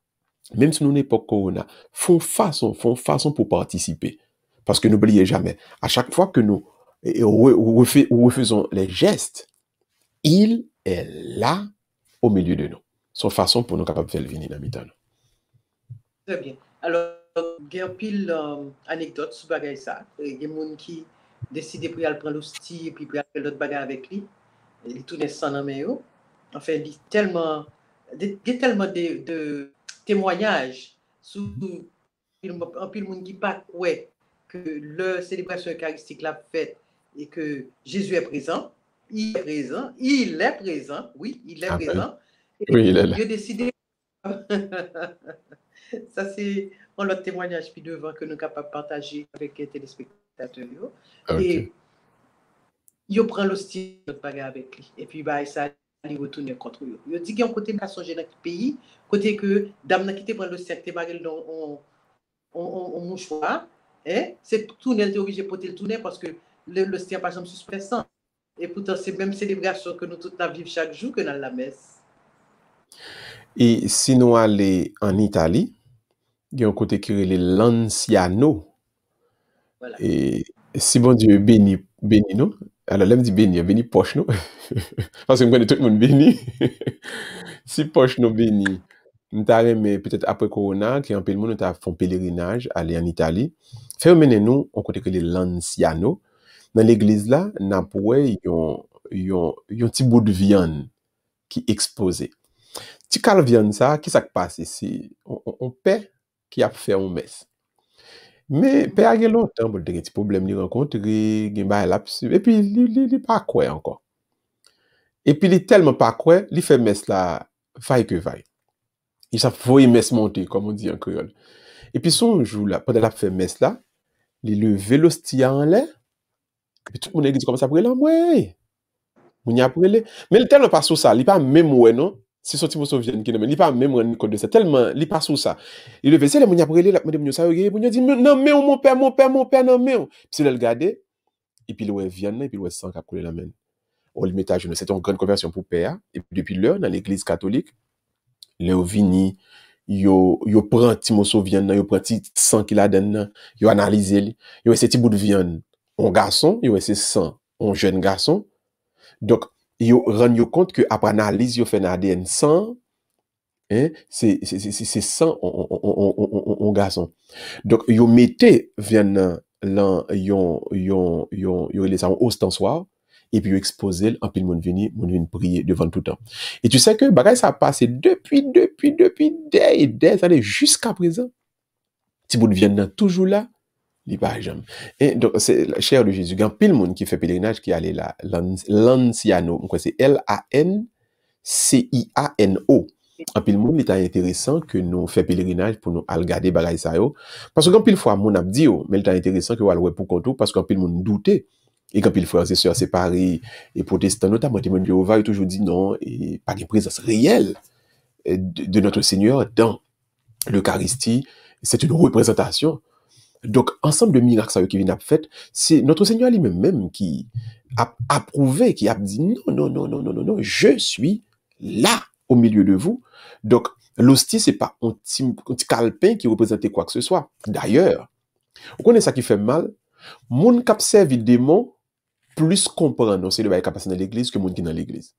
Même si nous n'avons pas corona, font façon pour participer. Parce que n'oubliez jamais, à chaque fois que nous refaisons les gestes, il est là au milieu de nous. Son façon pour nous capables de faire venir dans nous. Très bien. Alors, il y a pile anecdote sur bagay ça. Il y a des gens qui décident pour aller prendre l'hostie et puis pour faire l'autre bagage avec lui. Il tourne sans la main. Enfin, il y a tellement de témoignages sur un pile monde qui pas ouais que leur célébration eucharistique l'a faite et que Jésus est présent. Il est présent. Il est présent. Oui, il est présent. Et oui, il est là. Il a décidé. Ça, c'est un autre témoignage puis devant que nous sommes capables de partager avec les téléspectateurs. Okay. Et il prend l'hostie de bagarre avec lui. Et puis, bah, ça il retourne contre eux. Il dit qu'il y a un côté de songer dans le pays, côté que dame qui te prend l'hostie avec tes bagages dans un mouchoir, c'est tourner, elle est obligé de porter le tourner parce que l'hostie n'a pas jamais suspensant. Et pourtant, c'est même célébration que nous tous vivons chaque jour que dans la messe. Et si nous allons en Italie, il y a un côté qui est l'Anciano. Voilà. Et si bon Dieu bénit nous, alors là, me dit béni poche nous. Parce que nous connaissons tout le monde béni. Si poche nous béni, nous avons peut-être après Corona, qui est un peu le monde, nous avons fait un pèlerinage, aller en Italie. Faire mener nous, on côté que l'Anciano. Dans l'église là, nous avons un petit bout de viande qui est exposé. Si cal viande ça, qui ça passe ici? On paie qui a fait un messe. Mais père a longtemps pour des problèmes il rencontrer, et puis il pas quoi encore. Et puis il est tellement pas quoi, il fait messe là, vaille que vaille. Il s'est fait messe monter comme on dit en créole. Et puis son jour là, pendant la fait messe là, il levé l'hostie en l'air. Et puis tout le monde dit comme ça pour là, ouais. On y a pour mais il tellement pas sur ça, il pas même ouais non. Si sorti pour sauver qui il pas même rendre compte de ça tellement il pas sur ça. Il levé c'est les moun a brûlé la madame ça regarder moun dit non mais mon père non mais puis il regarder et puis il ouais viande et puis il ouais sang qui a coulé la main. On le met à genoux, c'est une grande conversion pour père et puis depuis l'heure dans l'église catholique le vini yo prend petit morceau viande yo prend petit sang qu'il a donne yo analyse yo c'est petit bout de viande un garçon yo c'est sang un jeune garçon. Donc yo rend yo compte que après analyse yo fait ADN 100 c'est 100 on garçon. Donc yo mettez viande là yon les ça ostensoir et puis yo exposer en pile monde vini prier devant tout le temps. Et tu sais que bagay ça a passé depuis des années jusqu'à présent. Petit bout de viande toujours là. Et donc, c'est la chair de Jésus. Il y a pile monde qui fait pèlerinage qui allait là. L'Anciano. C'est L-A-N-C-I-A-N-O. En pile monde, il est intéressant que nous fassions pèlerinage pour nous aller regarder bagay ça yo. Parce que quand pile fois, mon a dit, mais il est intéressant que vous allez pour compte parce qu'en pile monde doutait. Et quand pile frères et sœurs séparés et protestants, notamment, témoins de Jéhovah, ils toujours dit non, et pas de présence réelle de notre Seigneur dans l'Eucharistie. C'est une représentation. Donc, ensemble de miracles qui viennent à fait, c'est notre Seigneur lui-même qui a approuvé, qui a dit non, je suis là au milieu de vous. Donc, l'hostie, c'est pas un petit calepin qui représente quoi que ce soit. D'ailleurs, vous connaissez ça qui fait mal? Moun qui servi démon, plus comprendre, c'est le bail qui passe dans l'église que moun qui dans l'église.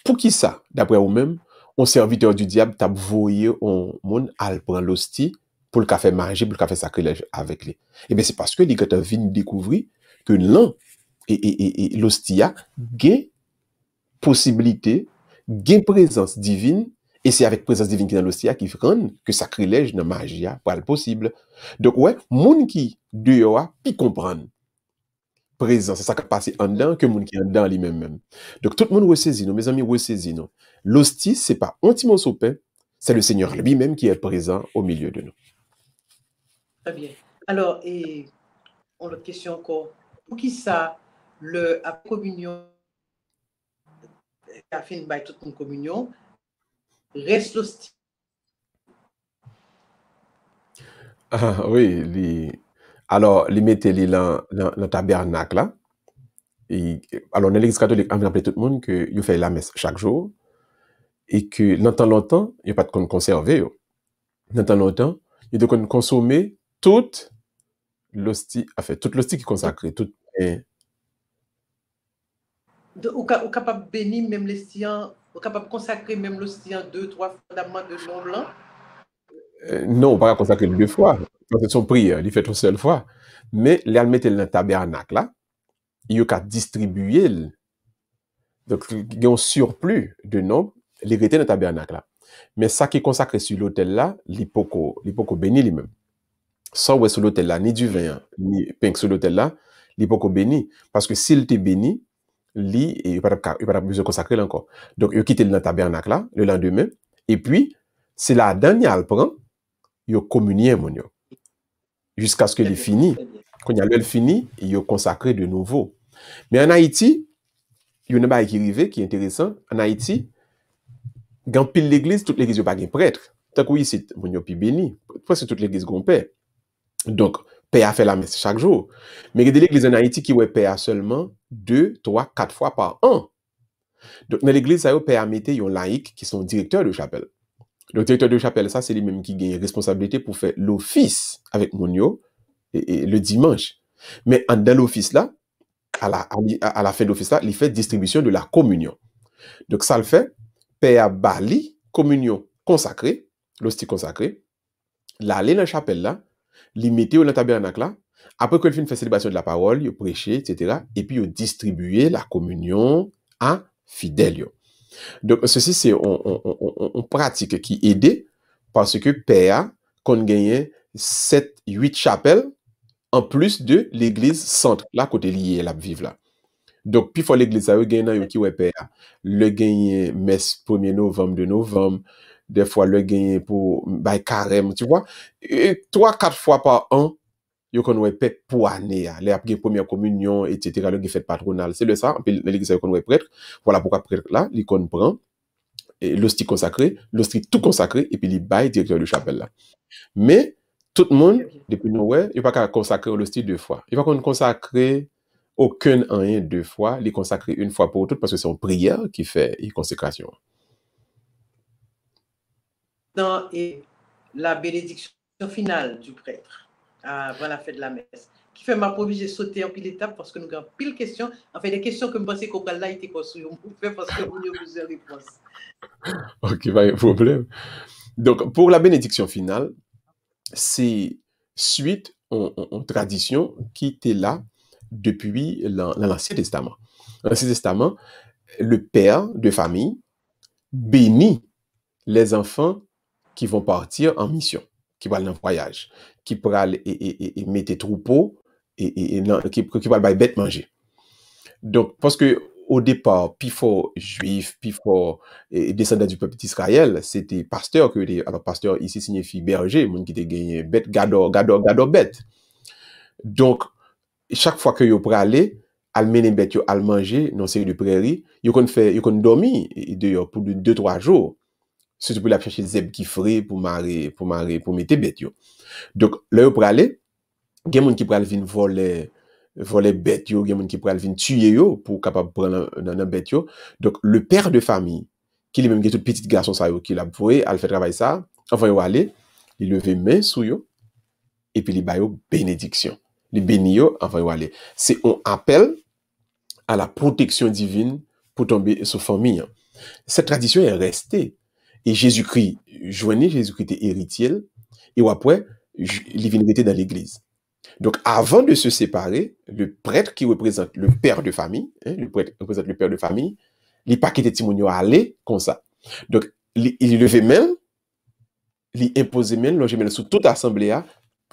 Pour qui ça? D'après vous-même, un serviteur du diable t'a voyé un moun al prendre l'hostie pour le café manger, pour le café sacrilège avec lui. Et bien, c'est parce que les gars viennent découvrir que l'un et l'hostia gain possibilité, gain présence divine, et c'est avec présence divine qui est dans l'hostia qui rend que sacrilège dans magie pas possible. Donc, ouais, moun qui dehors, puis comprendre présence, c'est ça qui passe en dedans que moun qui est en dedans lui-même. Donc, tout le monde ressaisit, mes amis ressaisit. L'hostie, c'est pas un petit morceau de pain, c'est le Seigneur lui-même qui est présent au milieu de nous. Très bien. Alors, et on a une question encore. Pour qui ça, le à communion, à fin de toute une communion, reste l'hostie. Ah, oui, alors, les mettez dans le tabernacle là. Et, alors, dans l'église catholique, on rappelle tout le monde que il fait la messe chaque jour et que longtemps, il n'y a pas de quoi conserver. Longtemps, il doit consommer toute l'hostie, enfin, toute l'hostie qui est consacrée, toute. Ou capable de bénir même l'hostie, ou capable de consacrer même l'hostie 2-3 fois d'amant de non blanc. Non, pas consacrer 2 fois. C'est son prière, il fait une seule fois. Mais, il mettre dans le tabernacle là, il y a distribuer. Donc, il y a un surplus de nombre, il est dans le tabernacle là. Mais ça qui est consacré sur l'autel là, l'hypoco béni lui-même. Sans ouais sur l'autel là, ni du vin, ni pain sur l'autel là, l'hypoco béni. Parce que s'il te béni, il n'y a pas besoin de consacrer encore. Donc, il quitte le tabernacle là, le lendemain. Et puis, c'est la dernière prend, il communie mon yo. Jusqu'à ce que il finit. Quand il y a l'heure fini, il est consacré de nouveau. Mais en Haïti, il y a un bail qui arrive, qui est intéressant. En Haïti, dans pile l'église, toute l'église n'a pas de prêtre. Tant que ici, mon yo pi béni. Presque toute l'église gon père. Donc, père a fait la messe chaque jour. Mais il y a des églises en Haïti qui ouais père seulement 2, 3, 4 fois par an. Donc, dans l'église, ça y est, père a mis un laïc qui sont directeurs de chapelle. Le directeur de chapelle, ça, c'est lui-même qui gagne responsabilité pour faire l'office avec mon yo et le dimanche. Mais dans l'office là, à la fin de l'office là, il fait distribution de la communion. Donc, ça le fait, père bali, communion consacrée, l'hostie consacrée, l'aller dans la chapelle là, li mette dans le tabernacle là, après qu'il fait célébration de la parole, il prêché, etc. Et puis il distribuer la communion à fidèles. Donc, ceci, c'est une pratique qui aide parce que Père, qu'on gagne 7, 8 chapelles en plus de l'église centre, là, côté lié, la vive là. Donc, puis, faut l'église, ça, gagne qui ouais Père. Le gagne messe 1er novembre, 2 novembre, des fois, le gagne pour, carême, tu vois. 3, 4 fois par an, yo kon wè pèt pour année, les après première communion, etc., le fête patronale. C'est le ça, puis l'église kon wè prêtre. Voilà pourquoi prêtre là, il kon prend l'hostie consacrée, l'hostie tout consacré, et puis il bail directeur de chapelle là. Mais, tout le monde, depuis nous, il n'y a pas qu'à consacrer l'hostie 2 fois. Il va qu'on consacrer aucun rien 2 fois, il consacrer 1 fois pour tout, parce que c'est une prière qui fait une consécration. Dans la bénédiction finale du prêtre, avant la fête de la messe, qui fait ma provision sauter en pile étape parce que nous avons pile questions. En fait, des questions que je pensais qu'on a été construit, on fait parce que nous avons plusieurs réponses. Ok, pas de problème. Donc, pour la bénédiction finale, c'est suite en tradition qui était là depuis l'Ancien Testament. Dans l'Ancien Testament, le père de famille bénit les enfants qui vont partir en mission, qui vont aller en voyage, qui pourront aller et mettre troupeaux et qui vont aller bête manger. Donc, parce que au départ, puis fort juif, puis fort descendant du peuple d'Israël, c'était pasteur alors pasteur ici signifie berger, monde qui était gagné bête, gado bête. Donc, chaque fois que yo pour aller, al mener bête yo al manger dans série de prairies, yo kon dormir dehors pour 2-3 jours. Surtout pour la chercher zeb qui frais pour mettre bête yo. Donc, là yo pour aller, gen moun qui pral vinn voler bête yo, gen moun qui pral vinn tuer yo pour capable prendre dans bête yo. Donc le père de famille qui lui même tout petit garçon ça yo qui l'a voué al fait travail ça, enfin yo aller, il lever main sou yo et puis il ba yo bénédiction. Il béni yo enfin yo aller. C'est un appel à la protection divine pour tomber sur famille. Cette tradition est restée et Jésus-Christ, Jésus-Christ était héritier et après il vient dans l'église. Donc, avant de se séparer, le prêtre qui représente le père de famille, le prêtre représente le père de famille, il pas quitté Timonio aller comme ça. Donc, il levait même, il imposait même, logeait même sous toute assemblée,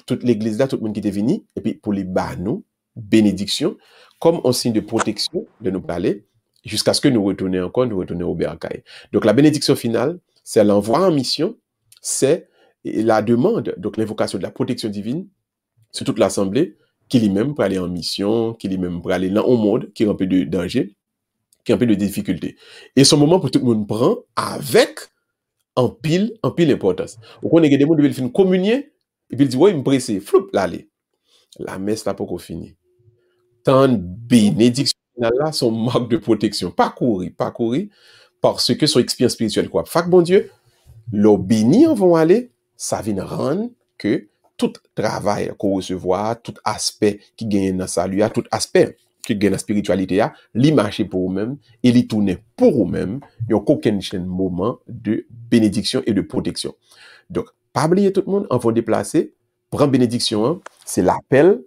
toute l'église là, tout le monde qui était venu, et puis pour les nous bénédiction, comme un signe de protection de nous parler, jusqu'à ce que nous retournions au Bercail. Donc, la bénédiction finale, c'est l'envoi en mission, c'est la demande, donc l'invocation de la protection divine, sur toute l'assemblée, qui lui-même pour aller en mission, qui lui-même pour aller dans un monde qui est rempli de danger, qui est rempli de difficultés. Et ce moment pour tout le monde prend avec en pile importance. Ou qu'on ait des gens qui veulent communier, et puis il dit, ouais, il me presse, floup, là, allez. La messe là pour qu'on finisse. Tant de bénédictions là, sont marque de protection. Pas courir, parce que son expérience spirituelle, quoi. Fait que bon Dieu, l'eau béni en vont aller, ça vient rendre que tout travail qu'on recevoir, tout aspect qui gagne dans salut, tout aspect qui gagne dans la spiritualité, li marcher pour eux-mêmes et li tourner pour eux-mêmes, il n'y a aucun moment de bénédiction et de protection. Donc, pas oublier tout le monde, en vont déplacer, prendre bénédiction, hein, c'est l'appel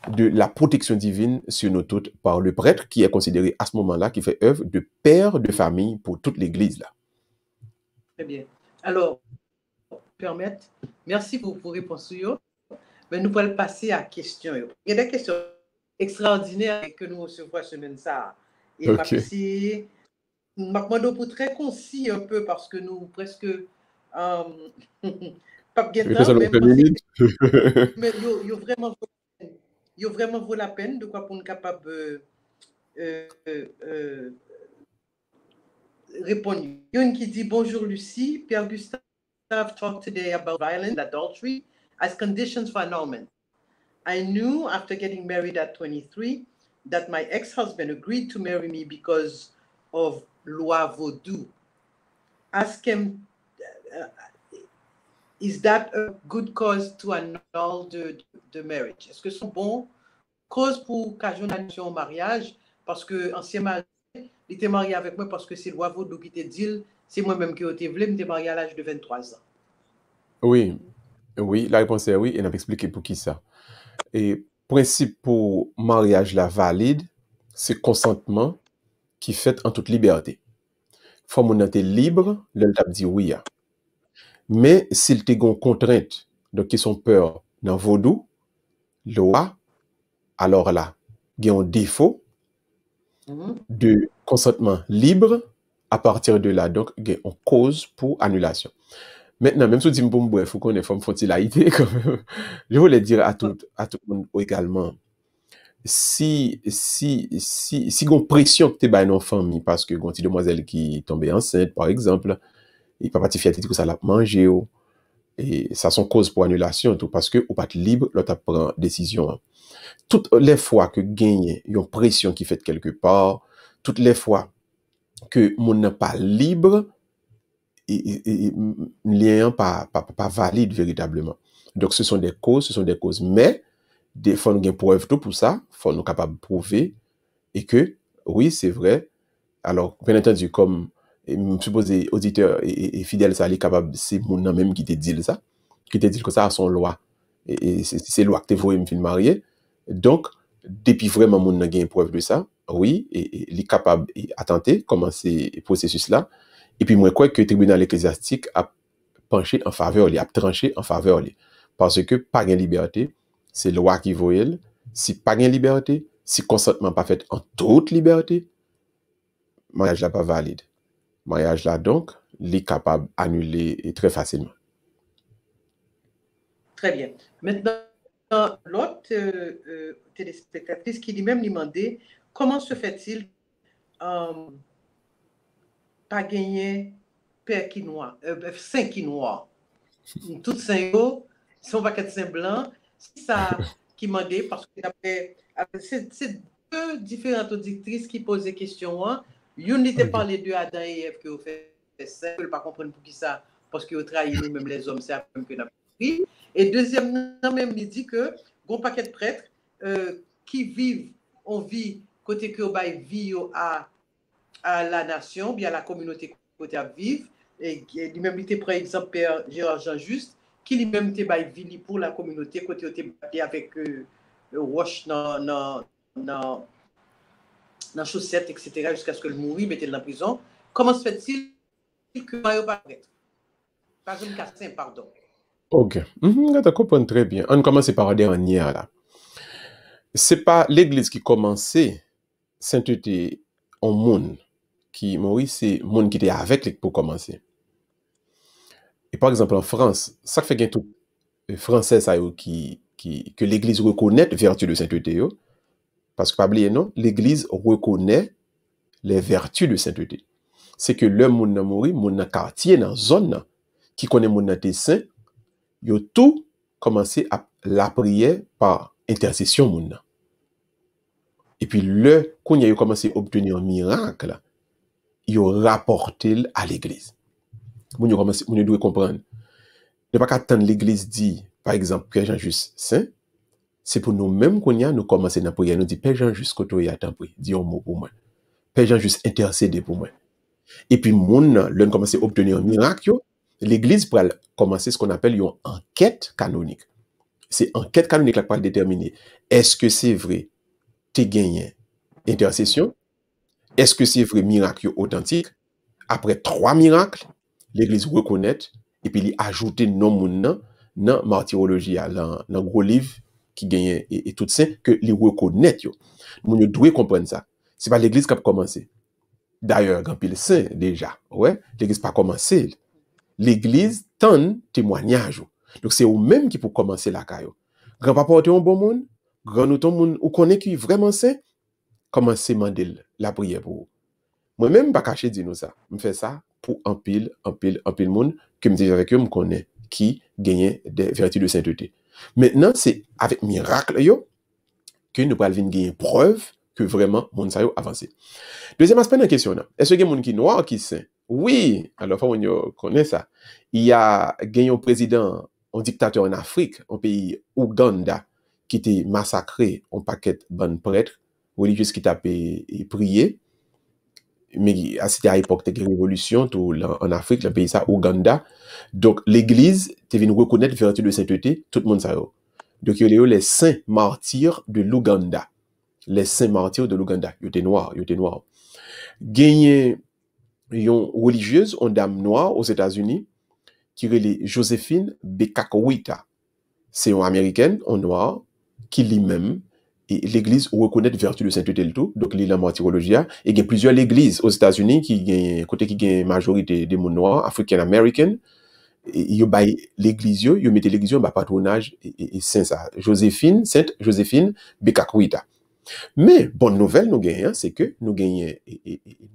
de la protection divine sur nous toutes par le prêtre qui est considéré à ce moment-là, qui fait œuvre de père de famille pour toute l'Église là. Très bien. Alors, permettre, merci pour vos réponses. Mais nous pouvons passer à la question. Il y a des questions extraordinaires que nous recevons la semaine ça. Et Ok. je demande pour très concis un peu parce que nous presque pas bien temps, même mais il y a vraiment vaut la peine de quoi pour nous capable répondre. Il y a une qui dit bonjour Lucie, Pierre Gustave talked today about violence and adultery as conditions for annulment. I knew after getting married at 23 that my ex-husband agreed to marry me because of loi vaudou. Ask him, is that a good cause to annul the marriage? Est-ce que c'est une bonne cause pour cajonnation au mariage? Parce que ancien mari, il était marié avec moi parce que c'est loi vaudou qui te dit, c'est moi-même qui ai voulu, me marié à l'âge de 23 ans. Oui, oui, la réponse est oui, et on a expliqué pour qui ça. Et principe pour mariage la valide, c'est consentement qui fait en toute liberté. Faut mon être libre, l'elle t'a dit oui. Mais s'il te gon contrainte, donc qui sont peur dans vaudou, loi, alors là, il y a un défaut de consentement libre. À partir de là, donc, il y a une cause pour annulation. Maintenant, même si tu dis bon, il faut qu'on ait forme laïté, quand même. Je voulais dire à tout le monde également, si gon pression que tu es dans famille, parce que quand une demoiselle qui tombée enceinte, par exemple, et papa ti fiat que ça l'a mangé, et ça son cause pour annulation, tout, parce que ou pas libre, l'autre prend décision. Toutes les fois que gagne une pression qui fait quelque part, toutes les fois que mon n'est pas libre, lien pas valide véritablement. Donc ce sont des causes, mais des fois nous avons preuve tout pour ça, faut nous capable de prouver et que oui, c'est vrai. Alors bien entendu comme je suppose auditeur et fidèle ça est capable, c'est mon même qui te dit ça, qui te dit que ça a son loi et c'est loi que tu veux me faire marier. Donc depuis vraiment mon n'a gain preuve de ça, oui, et il est capable d'attenter commencer le processus là. Et puis, moi, je crois que le tribunal ecclésiastique a penché en faveur, il a tranché en faveur. Parce que pas de liberté, c'est la loi qui vaut elle. Si pas de liberté, si consentement pas fait en toute liberté, mariage là pas valide. Mariage là, donc, il est capable d'annuler très facilement. Très bien. Maintenant, l'autre téléspectatrice qui lui-même demandait comment se fait-il pas gagner père quinois, saint quinois. Tout saint, si on va être saint blanc, c'est ça qui m'a dit, parce que c'est deux différentes auditrices qui posent des questions. Une n'était pas les deux Adam et Ève qui ont fait ça, je ne peux pas comprendre pour qui ça, parce qu'ils ont trahi nous-mêmes les hommes, c'est même que nous avons pris. Et deuxièmement, même, il dit que, bon paquet de prêtres qui vivent, on vit côté que vie à la nation, bien à la communauté côté à vivre. Et lui-même, il était par exemple Père Gérard Jean Juste, qui lui-même était vie pour la communauté, côté était battu avec Roche dans chaussette, etc., jusqu'à ce que le mourit, mettait dans la prison. Comment se fait-il que Mario pas prêtre? Par exemple, Cassin, pardon. Ok, je comprends très bien. On commence par la dernière là. C'est pas l'Église qui commençait sainteté en monde qui Maurice, c'est monde qui était avec lui pour commencer. Et par exemple en France, ça fait que tout français ça qui que l'Église reconnaît vertu de sainteté. Parce que, pas oublier, non, l'Église reconnaît les vertus de sainteté. C'est que le monde n'a mouru, monde n'a quartier, dans zone, qui connaît monde n'a été saint, yo tout commencé à la prière par intercession monde. Et puis, quand il a commencé à obtenir un miracle, il a rapporté à l'Église. Vous devez comprendre. Ne pas qu'attendre l'Église dit, par exemple, Père Jean-Just Saint, c'est pour nous-mêmes qu'on y a, nous commencer dans la prière. Nous dit, Père Jean-Just, quand tu as prié, dis un mot pour moi. Père Jean-Just, intercéder pour moi. Et puis, l'on commence à obtenir un miracle, l'Église pourra commencer ce qu'on appelle une enquête canonique. C'est enquête canonique là pour déterminer, est-ce que c'est vrai, tu gagné intercession? Est-ce que c'est vrai, miracle authentique? Après 3 miracles, l'Église reconnaît et puis il ajoute non moun dans martyrologie, dans le gros livre qui gagne et tout ça, que les reconnaît. Nous devons comprendre ça. C'est pas l'Église qui a commencé. D'ailleurs, quand il saint déjà, ouais, l'Église n'a pas commencé. L'Église tend témoignage. Donc c'est eux-mêmes qui pour commencer la caillou. Grand papa est un bon monde, grand nous ton monde ou connaît qui vraiment saint, commencez mandel la prière pour vous. Moi-même, pas caché dire nous ça. Je fais ça pour un pile monde que me dit avec eux, me connaît qui gagne des vertus de sainteté. Maintenant, c'est avec miracle yo que nous allons gagner preuve que vraiment mon ça yo avancé. Deuxième aspect de la question, est-ce que il y a des gens qui noir qui saint? Oui, alors faut on connaît ça. Il y a gagné un président, un dictateur en Afrique, un pays Ouganda qui était massacré, un paquet de bonnes prêtres religieux qui t'a prié. Mais c'était à l'époque de la révolution tout en Afrique, le pays ça Ouganda. Donc l'église te vient reconnaître vertu de sainteté, tout le monde ça. Donc il y a les saints martyrs de l'Ouganda. Les saints martyrs de l'Ouganda, ils étaient noirs. Gagné une religieuse, une dame noire aux États-Unis qui est Joséphine Bekakowita. C'est une américaine, en noir, qui lui-même et l'église reconnaît vertu de sainteté le tout. Donc, la martyrologie, et il y a plusieurs églises aux États-Unis qui ont majorité des monde noirs, africains-américains. Et ils ont l'église, ils mettent l'église, patronage et saint ça. Sainte Joséphine Bekakowita. Mais, bonne nouvelle, nous gagnons, c'est que nous gagnons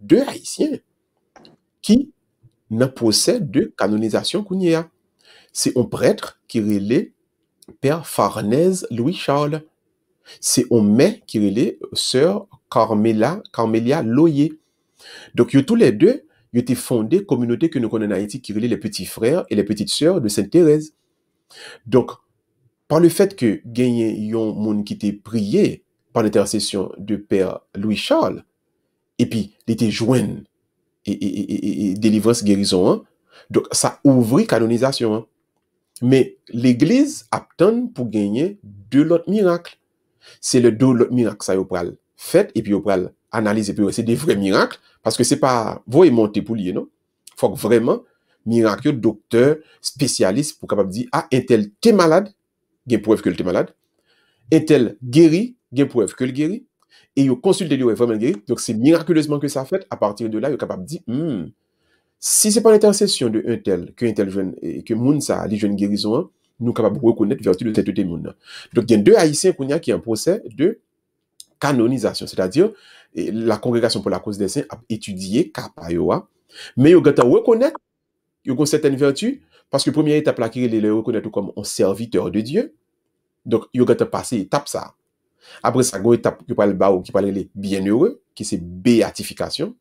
2 Haïtiens qui n'ont possède de canonisation qu'on y a. C'est un prêtre qui relait Père Farnèse Louis-Charles. C'est un mec qui relait Sœur Carmélia Loyer. Donc, tous les deux, ils étaient fondés communauté que nous connaissons en Haïti qui relait les petits frères et les petites sœurs de Sainte-Thérèse. Donc, par le fait que gagné un monde qui était prié par l'intercession de Père Louis-Charles, et puis il était joint et délivrance guérison, hein, donc ça ouvrit canonisation. Hein. Mais l'Église attend pour gagner 2 autres miracles. C'est le 2 autres miracles ça vous pral fait et puis vous pral analyser puis c'est des vrais miracles parce que c'est pas vous et monter pour lier non. Faut que vraiment miracle docteur spécialiste pour capable dire ah un tel t'es malade, gain preuve que t'es malade. Un tel guéri, gain preuve que le guéri et vous consultez lui vraiment guéri. Donc c'est miraculeusement que ça fait à partir de là vous capable dire si c'est pas l'intercession de un tel jeune et que moun ça les jeunes guérison hein, nous capables de reconnaître vertu de sainteté moun. Donc il y a 2 haïtiens qui ont un procès de canonisation, c'est-à-dire la congrégation pour la cause des saints a étudié Kapayoa, mais ils ont reconnaître ils ont certaines vertus parce que première étape là qui est les reconnaître comme un serviteur de Dieu. Donc ils ont passé étape ça. Après ça go étape qui parle qui parle les bienheureux qui c'est béatification.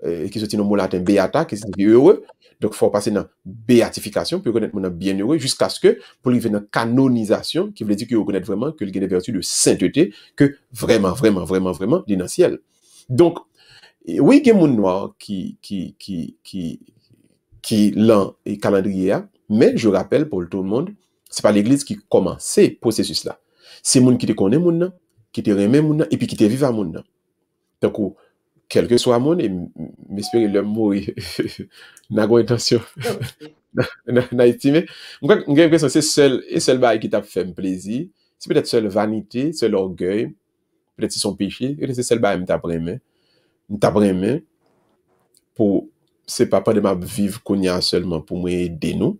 Qui sorti dans le mot latin beata, qui signifie heureux. Donc, il faut passer dans béatification, puis reconnaître mon bienheureux, jusqu'à ce que, pour lui faire une canonisation, qui veut dire qu'il reconnaît vraiment que il y a des vertus de sainteté, que vraiment, il est dans le ciel. Donc, oui, il y a des gens noirs qui l'ont et calendrier, mais je rappelle pour tout le monde, c'est pas l'église qui commence ce processus-là. C'est les gens qui te connaissent, qui te remet, et puis qui te vivent à monde. Donc, quel que soit mon et m'espérer le mourir n'a pas intention n'a estimé j'ai l'impression que c'est seul bail qui t'a fait plaisir c'est peut-être seule vanité seul orgueil peut-être c'est son péché et c'est seul bail m't'a prêmé pour c'est pas de ma vivre qu'on y a seulement pour m'aider nous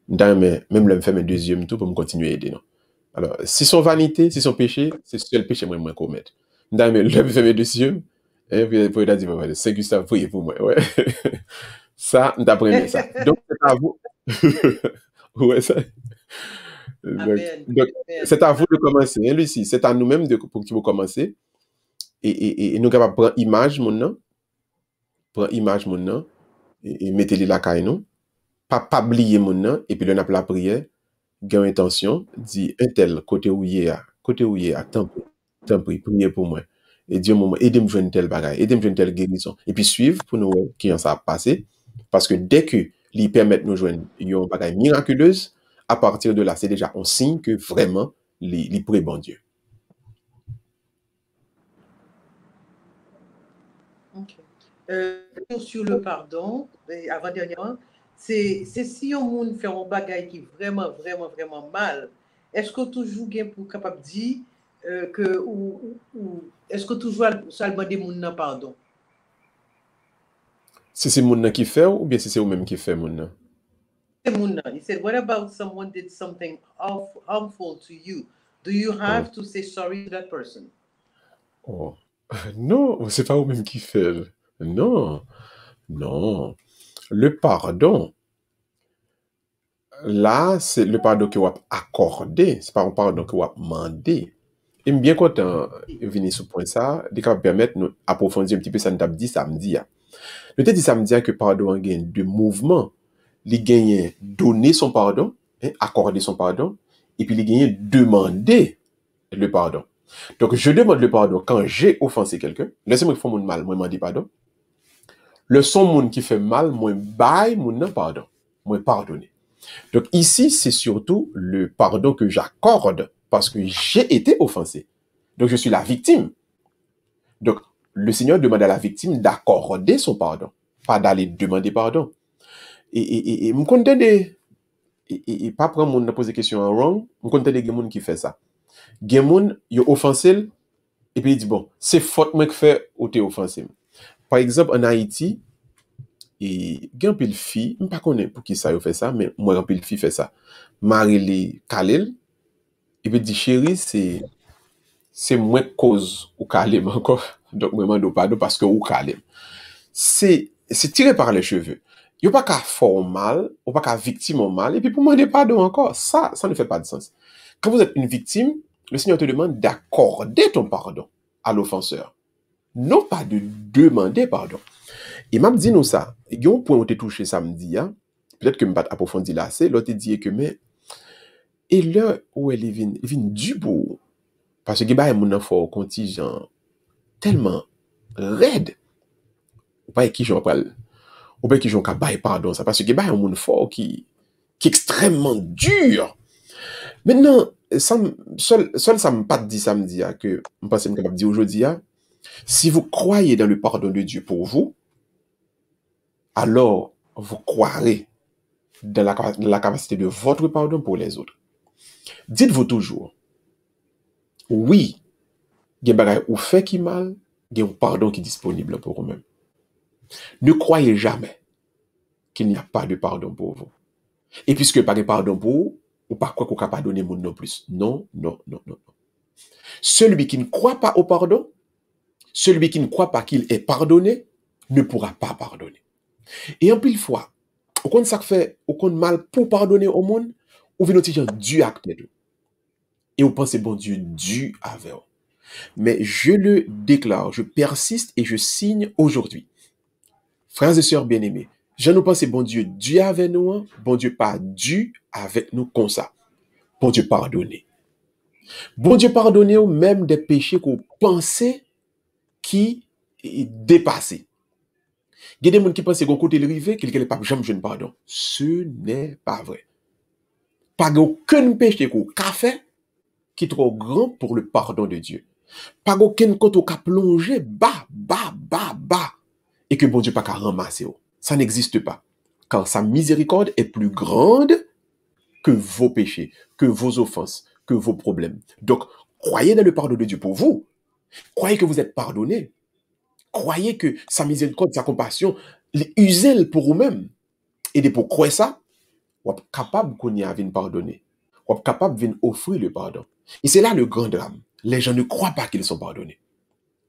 même le faire mes deuxième tour pour me continuer à aider nous Alors, si son vanité, si son péché, c'est le seul péché que moi commettre. Dans le fermer des yeux, et puis il a dit, voilà, c'est Gustave, priez pour moi. Ouais. Ça, d'après ça. Donc, c'est à vous. Ouais, ça. Amen. Donc, Amen. c'est à vous de commencer, hein, Lucie. C'est à nous-mêmes pour qui vous commencer. Et nous capables de prendre image, mon nom. Prendre image, mon nom. Et mettez-les la caille, non? Pas oublier mon nom. Et puis, là, on a la prière. Gain intention. Dit, un tel, côté où il est, tant pis, priez pour moi. Et Dieu, moi, aidez-moi à joindre tel bagage, aidez-moi à joindre telle guérison. Et puis, suivre pour nous, qui en ça a passé. Parce que dès que lui permet de nous joindre une bagage miraculeuse, à partir de là, c'est déjà un signe que vraiment, il prie bon Dieu. Ok. Sur le pardon, avant-dernièrement, c'est si on monde fait un bagage qui est vraiment, vraiment, vraiment mal, est-ce que toujours bien pour capable de dire que, est-ce que toujours ça demander mon pardon? Si c'est mon qui fait ou bien si c'est vous-même qui fait mon. He said, what about someone did something harmful to you? Do you Oh, have to say sorry to that person? oh. Non, c'est pas vous-même qui fait. Non, non. Le pardon, là, c'est le pardon que vous avez accordé. C'est pas un pardon que vous avez demandé. Et bien content de venir sur ce point ça, de permettre de nous approfondir un petit peu ça nous a dit samedi. Nous t'ai dit samedi que pardon gagne deux mouvements. Il gagne donner son pardon, hein, accorder son pardon, et puis il gagne demander le pardon. Donc je demande le pardon quand j'ai offensé quelqu'un. Laissez-moi faire mon mal, moi demander pardon. Le son monde qui fait mal, moi bail mon pardon, moi pardonner. Donc ici, c'est surtout le pardon que j'accorde parce que j'ai été offensé. Donc je suis la victime. Donc le Seigneur demande à la victime d'accorder son pardon, pas d'aller demander pardon. Et me compte de et pas prendre mon poser question en wrong, me compte de gens qui fait ça. Gen moun yo offensé et puis il dit bon, c'est faute moi qui fait ou t'es offensé. Par exemple en Haïti, et gen pile fille, je ne connais pas pour qui ça yo fait ça, mais moi pile fille fait ça. Marie Kalel et puis dit chérie, c'est moi cause ou Kalem encore. Donc moi demande pardon parce que ou Kalem. C'est tiré par les cheveux. Yo pas qu'à faire mal, ou pas qu'à victime au mal, et puis pour demander pardon encore, ça ne fait pas de sens. Quand vous êtes une victime, le Seigneur te demande d'accorder ton pardon à l'offenseur, non pas de demander pardon. Et m'a dit nous ça, il y a un point où tu touché samedi, hein? Peut-être que je vais approfondir là, c'est l'autre dit que mais et là où elle vient du bout parce que bah mon enfant contingent tellement raide, ou pas qui j'en parle ou bien qui j'en ka bail pardon ça parce que bah un monde fort qui est extrêmement dur. Maintenant seul ça me pas dit samedi hein, que je pense que capable dire aujourd'hui hein, si vous croyez dans le pardon de Dieu pour vous, alors vous croirez dans la capacité de votre pardon pour les autres. Dites-vous toujours, oui, il y a des choses ou fait qui mal, il y a un pardon qui est disponible pour vous-même. Ne croyez jamais qu'il n'y a pas de pardon pour vous. Et puisque pas de pardon pour vous, ou pas quoi qu'on ne peut pas donner mon non plus. Non, non, non, non. Celui qui ne croit pas au pardon, celui qui ne croit pas qu'il est pardonné, ne pourra pas pardonner. Et en pile fois, au compte ça fait, au compte mal pour pardonner au monde, ou venez dire Dieu acte de. Et vous pensez, bon Dieu, Dieu avec vous. Mais je le déclare, je persiste et je signe aujourd'hui. Frères et sœurs bien-aimés, je ne pense, bon Dieu, Dieu avec nous, hein. Bon Dieu, pas Dieu avec nous comme ça. Bon Dieu, pardonnez. Bon Dieu, pardonnez même des péchés qu'on pensait qui dépassaient. Il y a des gens qui pensent qu'on côté le rivé, qu'il n'est pas jamais jeune pardon. Ce n'est pas vrai. Pas aucun péché qu'on a fait qui est trop grand pour le pardon de Dieu. Pas aucun côté qu'on a plongé bas, et que bon Dieu pas qu'à ramasser. Ça n'existe pas. Car sa miséricorde est plus grande que vos péchés, que vos offenses, que vos problèmes. Donc, croyez dans le pardon de Dieu pour vous. Croyez que vous êtes pardonné. Croyez que sa miséricorde, sa compassion, les uselle pour vous-même. Et pour croire ça, vous êtes capable qu'on y a pardonné. on est capable de offrir le pardon. Et c'est là le grand drame. Les gens ne croient pas qu'ils sont pardonnés.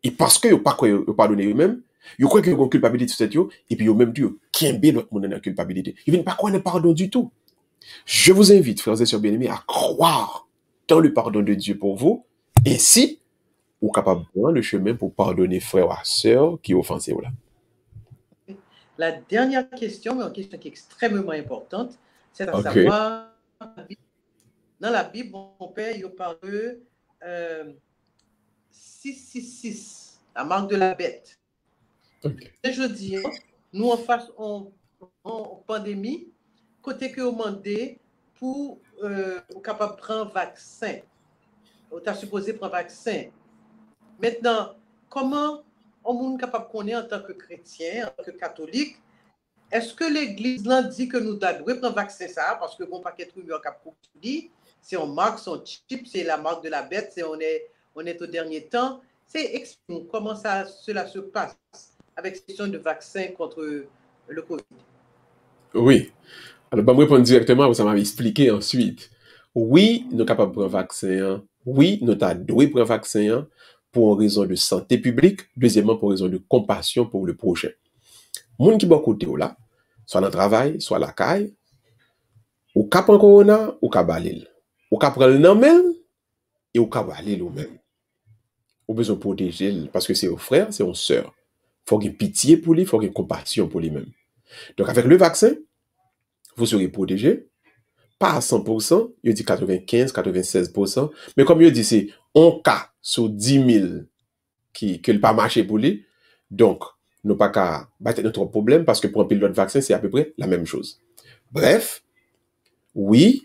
Et parce qu'ils ne pas pardonner eux-mêmes, ils croient qu'ils ont une culpabilité sur cette yo, et puis ils même dit qu'ils ont l'autre monde dans la culpabilité. Ils ne viennent pas croire dans le pardon du tout. Je vous invite, frères et sœurs bien-aimés, à croire dans le pardon de Dieu pour vous. Ainsi, vous êtes capable de prendre le chemin pour pardonner frères et sœurs qui offensent là. La dernière question, mais une question qui est extrêmement importante, c'est à savoir, dans la Bible, mon père, il parle de 666, la marque de la bête. Et je dis, nous en face en pandémie, côté que vous demandez pour capable de prendre vaccin. On t'a supposé prendre vaccin. Maintenant, comment on est capable de connaître en tant que chrétien, en tant que catholique, est-ce que l'Église dit que nous devons prendre vaccin ça parce que bon paquet de rumeurs dit c'est on marque son chip, c'est la marque de la bête, c'est on est au dernier temps. C'est explique comment cela se passe avec cette question de vaccin contre le Covid. Oui. Alors, je vais répondre directement, ça m'a expliqué ensuite. Oui, nous sommes capables de prendre vaccin. Oui, nous devons prendre vaccin pour une raison de santé publique. Deuxièmement, pour une raison de compassion pour le prochain. Moun qui bon côté là, soit dans le travail, soit à la caille, ou cap en corona, ou cap balil. Ou cap prendre le même, et ou cap balil ou même. Ou besoin de protéger parce que c'est un frère, c'est une sœur. Faut qu'il y ait pitié pour lui, faut qu'il y ait compassion pour lui-même. Donc avec le vaccin, vous serez protégé. Pas à 100%, il dit 95, 96%, mais comme il dit, c'est un cas sur 10 000 qui ne pas marché pour lui. Donc, nous pas qu'à battre notre problème parce que pour un pilote de vaccin, c'est à peu près la même chose. Bref, oui,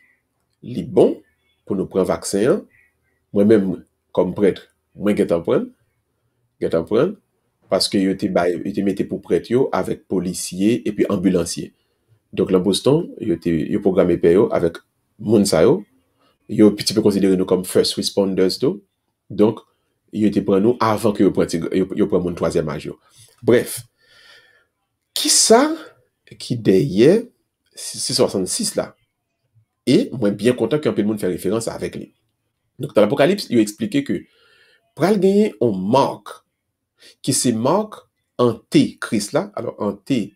il est bon pour nous prendre vaccin. Moi-même, comme prêtre, moi, je vais t'en prendre parce que je te mettais pour prêtre avec policiers et puis ambulanciers. Donc, là, Boston, il a programmé avec Mounsayo. Il a un petit peu considéré nous comme first responders. Donc, il était pour nous avant que il prenne mon troisième âge. Bref, qui ça qui derrière 666 là? Et moi, bien content qu'un peu de monde fait référence avec lui. Donc, dans l'Apocalypse, il a expliqué que pour gagner on marque qui se marque en T, Christ là. Alors, en T,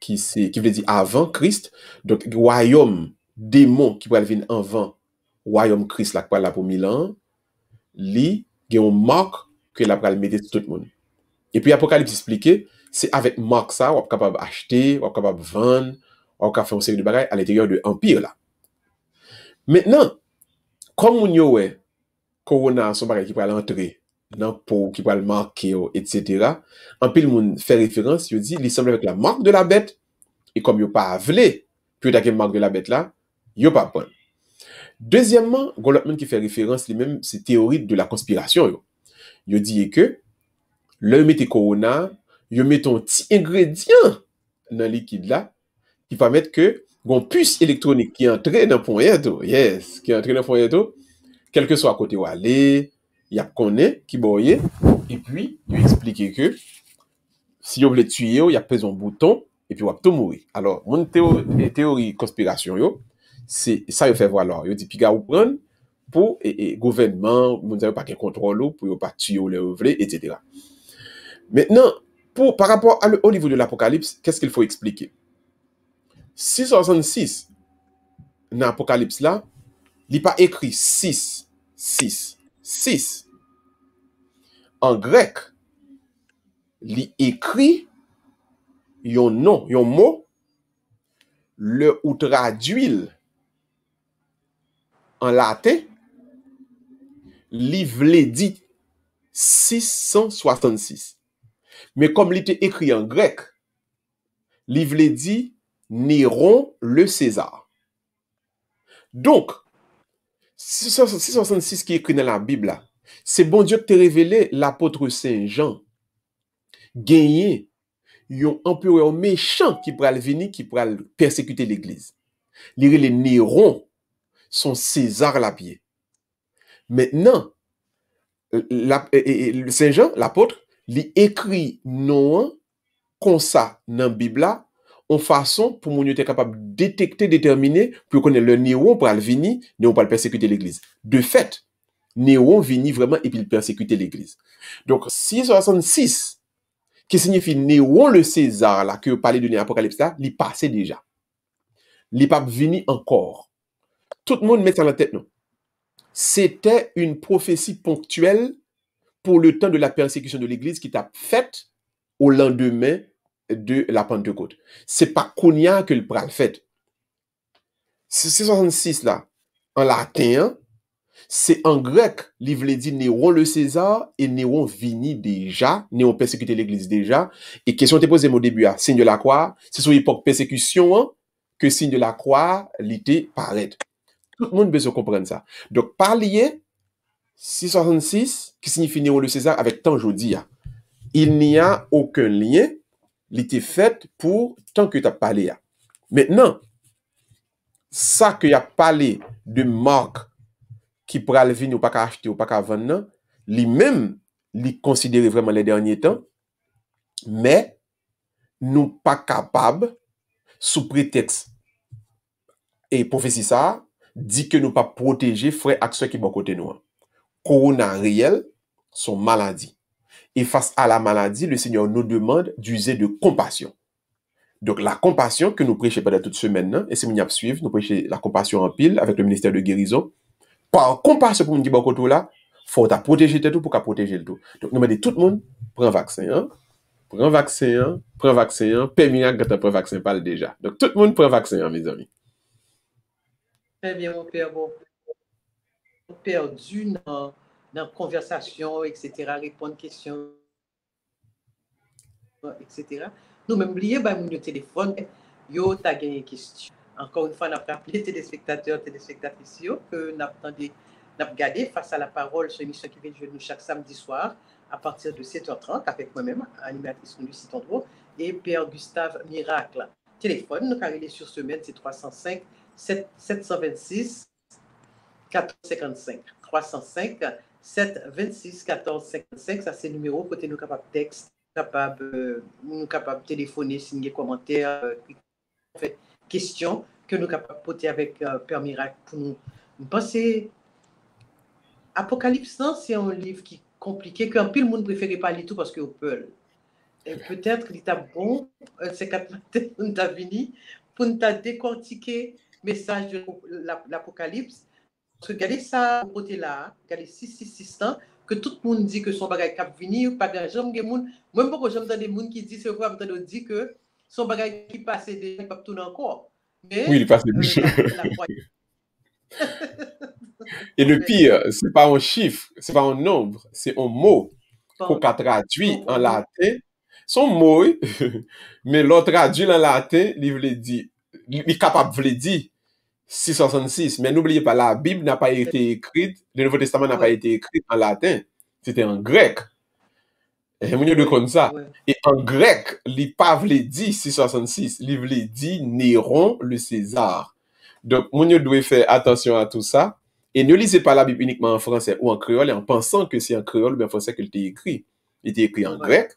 qui veut dire avant Christ, donc royaume démon qui va venir avant royaume Christ là qui va là pour 1000 ans, li gen une marque que la pral mettre sur tout le monde. Et puis Apocalypse expliqué, c'est avec marque ça on est capable acheter, on est capable vendre, on est capable faire une série de bagages à l'intérieur de empire là. Maintenant, comme on yo ouais corona son bagage qui pral entrer dans peau qui pral marquer etc. En pile monde fait référence, il dit il semble avec la marque de la bête. Et comme yo pas avlé, puis t'as marque de la bête là, yo pas prendre. Deuxièmement, l'autre qui fait référence lui-même, c'est théorie de la conspiration. Yo dit que le mettez corona, yo met un petit ingrédient dans le liquide là qui permet que gon puce électronique qui entre dans point tout. Yes, qui entre dans point tout, quel que soit à côté où aller, y a connaît qui boye et puis il explique que si vous voulez tuer, il y a besoin d'un bouton et puis on va tout mourir. Alors, mon théorie conspiration, c'est ça, il fait voir. Il dit, puis, vous prendre pour gouvernement, vous n'avez pas de contrôle, pour ne pas tuer les ouvriers, etc. Maintenant, par rapport au niveau de l'Apocalypse, qu'est-ce qu'il faut expliquer? 666, dans l'Apocalypse là, il n'est pas écrit 6, 6, 6. En grec, il écrit yon nom, yon mot, le ou traduit en latin, li vle dit 666. Mais comme il était écrit en grec, li vle dit Néron le César. Donc, 666 qui est écrit dans la Bible, c'est bon Dieu qui t'a révélé l'apôtre Saint Jean gagné yon empereur méchant qui pourrait venir, qui pourrait persécuter l'église. Les Néron, son César la pied. Maintenant, Saint Jean, l'apôtre, il écrit non comme ça dans la Bible en façon pour moun yo te capable de détecter, déterminer, pour connaître le Néron pour le venir, Néron pour le persécuter l'église. De fait, Néron vini vraiment et puis il persécuter l'église. Donc, 666, qui signifie Néron le César, là, que parler de l'Apocalypse là, il passait déjà. Il pas vini encore. Tout le monde met ça dans la tête, non? C'était une prophétie ponctuelle pour le temps de la persécution de l'église qui t'a faite au lendemain de la Pentecôte. C'est pas Konya que le pral fait. 666 là, en latin, c'est en grec, il voulait dire Néron le César et Néron vini déjà, Néron persécuté l'église déjà. Et question te posée au début, signe de la croix, c'est sur l'époque persécution hein, que signe de la croix l'était paraît. Tout le monde besoin comprendre ça. Donc, par lié, 666, qui signifie Néron le César avec temps jeudi, il n'y a aucun lien, il était fait pour tant que tu as parlé. Maintenant, ça que y a parlé de marque qui pral venir ou pas qu'à acheter ou pas qu'à vendre, lui-même, il considère vraiment les derniers temps, mais nous pas capables, sous prétexte et prophétie ça, dit que nous pas protéger frères et sœurs qui bon côté nous. Corona réel, son maladie. Et face à la maladie, le Seigneur nous demande d'user de compassion. Donc, la compassion que nous prêchons pendant toute semaine, et si nous y a suivre, nous prêchons la compassion en pile avec le ministère de guérison. Par compassion pour nous dire, bon, là, faut protéger tout pour protéger le tout. Donc, nous demandons tout le monde, prends vaccin, hein? Prends vaccin, hein? Prends vaccin, hein? Père Miracle, quand tu prends vaccin, parle déjà. Donc, tout le monde prend vaccin, hein, mes amis. Très bien, mon père. Bon, perdu dans la conversation, etc., répondre aux questions, etc. Nous même oublié bah mon téléphone yo t'a gagné question. Encore une fois, on a rappelé téléspectateurs, téléspectatrices que n'a regardé face à la parole sur émission qui vient de nous chaque samedi soir à partir de 7h30 avec moi-même, animatrice Lucie Tondreau et Père Gustave Miracle. Téléphone, nous carré sur semaine, c'est 305 726 1455. 305 726 1455, ça c'est le numéro côté nous capable texte, capable téléphoner, signer commentaires, questions que nous capable poser avec Père Miracle pour nous penser. Apocalypse, c'est un livre qui est compliqué, qu'un pile monde préfère pas lire tout parce que peut. Peut-être qu'il est bon, c'est quatre matins pour nous venir, pour nous décortiquer le message de l'Apocalypse. Parce que regardez ça au côté là, regardez 666 ans, que tout le monde dit que son bagage cap venir, pas grand jambe de monde, même pas que j'entends des gens qui disent c'est vrai, j'entends dire que son bagage qui passe déjà pas tourner encore. Mais oui, il passe déjà. Et le pire, c'est pas un chiffre, c'est pas un nombre, c'est un mot qu'on a traduit en latin. Son mot, mais l'autre traduit en latin, il est capable de dire 666. Mais n'oubliez pas, la Bible n'a pas été écrite, le Nouveau Testament n'a pas été écrit en latin, c'était en grec. Et on de comme ça. Et en grec, il pas voulait dire 666, il voulait dire Néron le César. Donc, on doit faire attention à tout ça. Et ne lisez pas la Bible uniquement en français ou en créole, et en pensant que c'est en créole ou bien en français qu'il était écrit. Il était écrit en grec.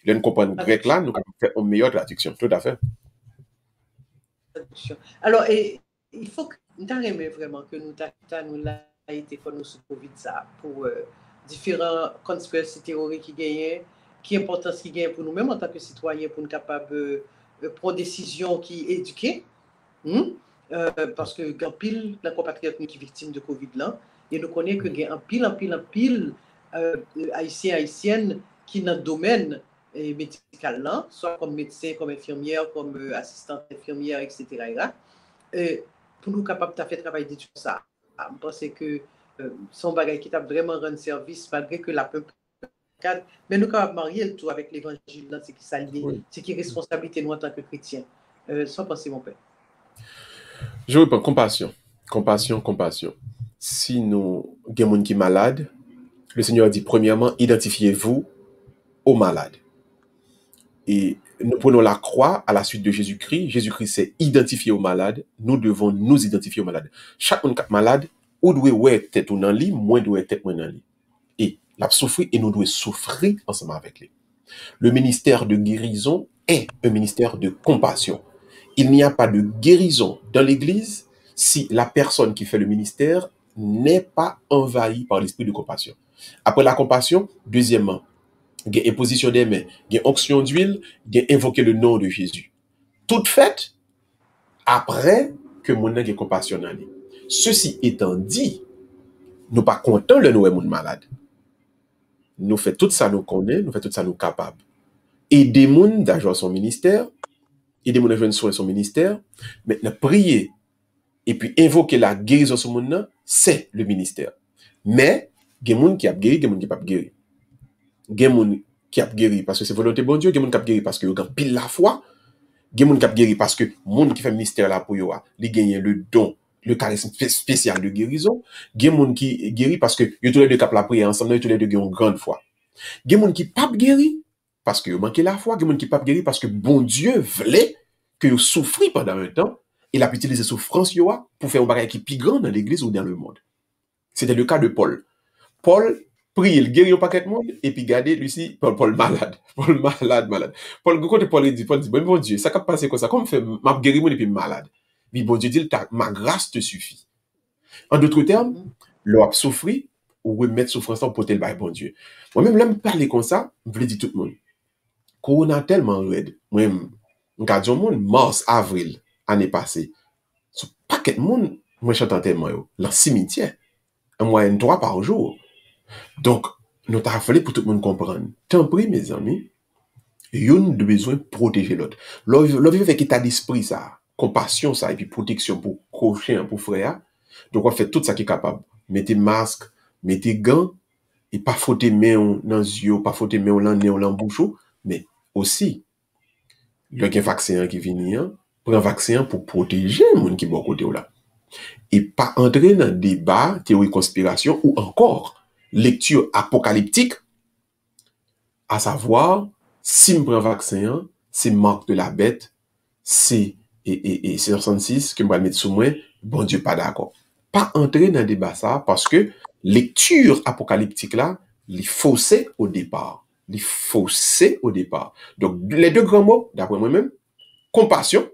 Là, nous comprenons le grec là, nous avons fait une meilleure traduction. Tout à fait. Alors, il faut que nous aimions vraiment que nous avons été connus sur Covid ça pour différentes conspiracies théoriques qui gagnent, qui importance qui gagne pour nous-mêmes en tant que citoyens, pour nous capables de prendre des décisions qui éduquent. Parce que quand pile la compatriote qui est victime de Covid là, et nous connaissons que il y a un pile haïtiens haïtiennes qui dans le domaine médical là, soit comme médecin, comme infirmière, comme assistante infirmière, etc. Pour nous capables de faire travail d'étude ça. Je pense que son bagage qui t'a vraiment rendu service malgré que la peuple mais nous capables marier le tout avec l'évangile là, c'est qui s'allie, c'est qui responsabilité nous en tant que chrétiens. Sans penser mon père. Je reprends compassion. Si nous avons des gens qui sont malades, le Seigneur dit premièrement, identifiez-vous aux malades. Et nous prenons la croix à la suite de Jésus-Christ. Jésus-Christ s'est identifié aux malades. Nous devons nous identifier aux malades. Chaque monde qui est malade, ou doit être dans le lit, moins doit être dans le lit. Et la souffrir et nous devons souffrir ensemble avec lui. Le ministère de guérison est un ministère de compassion. Il n'y a pas de guérison dans l'Église si la personne qui fait le ministère n'est pas envahie par l'esprit de compassion. Après la compassion, deuxièmement, il y a imposition des mains, il y a onction d'huile, il y a invoquer le nom de Jésus. Tout fait après que mon ait compassion dans lui. Ceci étant dit, nous pas contents le nous est malade. Nous fait tout ça nous connaît, nous fait tout ça nous capable. Aider moun d'agir son ministère, aider moun à jouer son ministère, maintenant prier et puis invoquer la guérison sur moun, c'est le ministère. Mais, il y a des gens qui ont guéri, il y a des gens qui n'ont pas guéri. Il y a des gens qui ont guéri parce que c'est volonté bon Dieu, il y a des gens qui ont guéri parce qu'ils ont pile la foi, il y a des gens qui ont guéri parce que les gens qui fait le ministère là pour eux, ils gagnent le don, le charisme spécial de guérison. Il y a des gens qui guéri parce que ils tous les deux cap la prière ensemble, ils tous les deux ont une grande foi. Il y a des gens qui pas guéri parce qu'ils manquent la foi, il y a des gens qui pas guéri parce que bon Dieu voulait que vous souffriez pendant un temps, et il a utilisé souffrance pour faire un bagage qui est plus grand dans l'église ou dans le monde. C'était le cas de Paul. Paul prie, il guérit un paquet de monde, et puis regardez, Lucie, Paul malade. Paul malade. Quand Paul dit, bon Dieu, ça peut passer comme ça, comme fait, m'a guéri et puis malade. Mais bon Dieu dit, ma grâce te suffit. En d'autres termes, l'on a souffri, ou remettre souffrance pour tel bail, bon Dieu. Moi-même, là, me parler comme ça, je voulais dire tout le monde. Corona tellement raide. Moi-même, je monde, mars, avril, année passée, ce paquet de monde, moi, j'entends tellement, dans le cimetière, en moyenne 3 par jour. Donc, nous avons fallu pour tout le monde comprendre. Tant pis, mes amis, il y a besoin de protéger l'autre. L'autre avec état d'esprit, ça, compassion, ça, et puis protection pour cocher, pour frère. Donc, on fait tout ça qui est capable. Mettez masque, mettez gants, et pas frotter main dans les yeux, pas frotter main dans le nez ou dans la bouche, mais aussi, il y a un vaccin qui vient, prend un vaccin pour protéger les gens qui sont à côté là. Et pas entrer dans un débat, théorie conspiration, ou encore lecture apocalyptique, à savoir, si je prends un vaccin, c'est marque de la bête, c'est 66 que je vais mettre sous moi, bon Dieu, pas d'accord. Pas entrer dans un débat ça, parce que lecture apocalyptique là, les fausser au départ. Donc, les deux grands mots, d'après moi-même, compassion,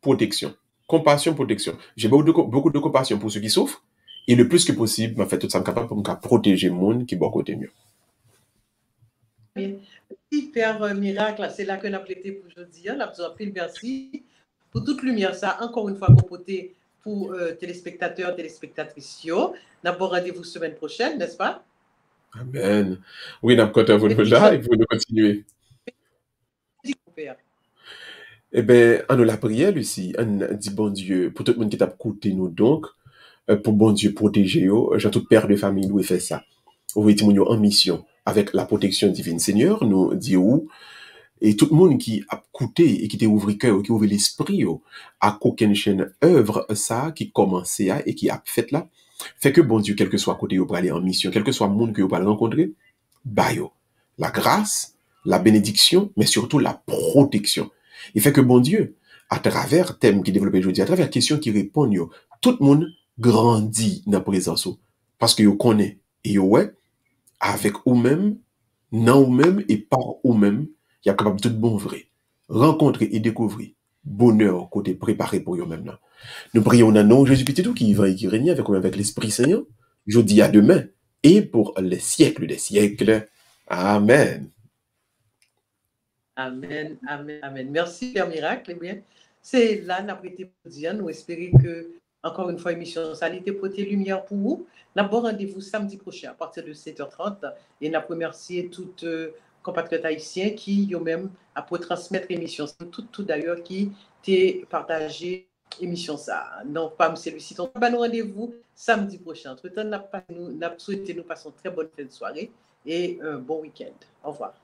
protection. Compassion, protection. J'ai beaucoup de compassion pour ceux qui souffrent, et le plus que possible, je fais tout ça capable pour me protéger le monde qui est beaucoup mieux. Hyper miracle, c'est là que nous avons prêté pour aujourd'hui. Nous avons pile merci pour toute lumière. Ça, encore une fois, compoté pour téléspectateurs, téléspectatrices. Nous avons rendez-vous semaine prochaine, n'est-ce pas? Amen. Oui, nous avons content vous là et vous nous continuer. Eh bien, on nous la prière, Lucie. On dit bon Dieu, pour tout le monde qui t'a écouté nous donc, pour bon Dieu protéger, j'ai tout père de famille nous fait ça. Vous êtes en mission avec la protection divine. Seigneur, nous disons, et tout le monde qui a écouté et qui t'a ouvert cœur, qui a ouvert l'esprit, à qu'aucune chaîne œuvre ça, qui commençait et qui a fait là, fait que bon Dieu, quel que soit côté pour aller en mission, quel que soit le monde que vous allez rencontrer, bayo, la grâce, la bénédiction, mais surtout la protection. Il fait que bon Dieu, à travers thème qui développe aujourd'hui, à travers questions qui répondent, tout le monde grandit dans la présence. Parce que vous connaissez, et ouais, avec vous-même, non vous-même et par vous-même, il y a capable de tout bon vrai. Rencontrer et découvrir bonheur côté préparé pour vous-même. Nous prions dans le nom de Jésus petit tout qui va et qui règne avec l'Esprit Saint. Je dis à demain et pour les siècles des siècles. Amen. Amen, amen, amen. Merci, Père Miracle. Eh bien, c'est là, nous avons été pour dire, nous espérons que, encore une fois, l'émission Salité Portée Lumière pour vous. Nous avons rendez-vous samedi prochain à partir de 7h30 et nous remercier toutes compatriotes haïtiens qui, eux-mêmes, pour transmettre l'émission. Tout d'ailleurs qui t'a partagé l'émission ça. Non, pas celui-ci. Donc, nous rendez-vous samedi prochain. Entre-temps, nous souhaitons nous passer une très bonne fin de soirée et un bon week-end. Au revoir.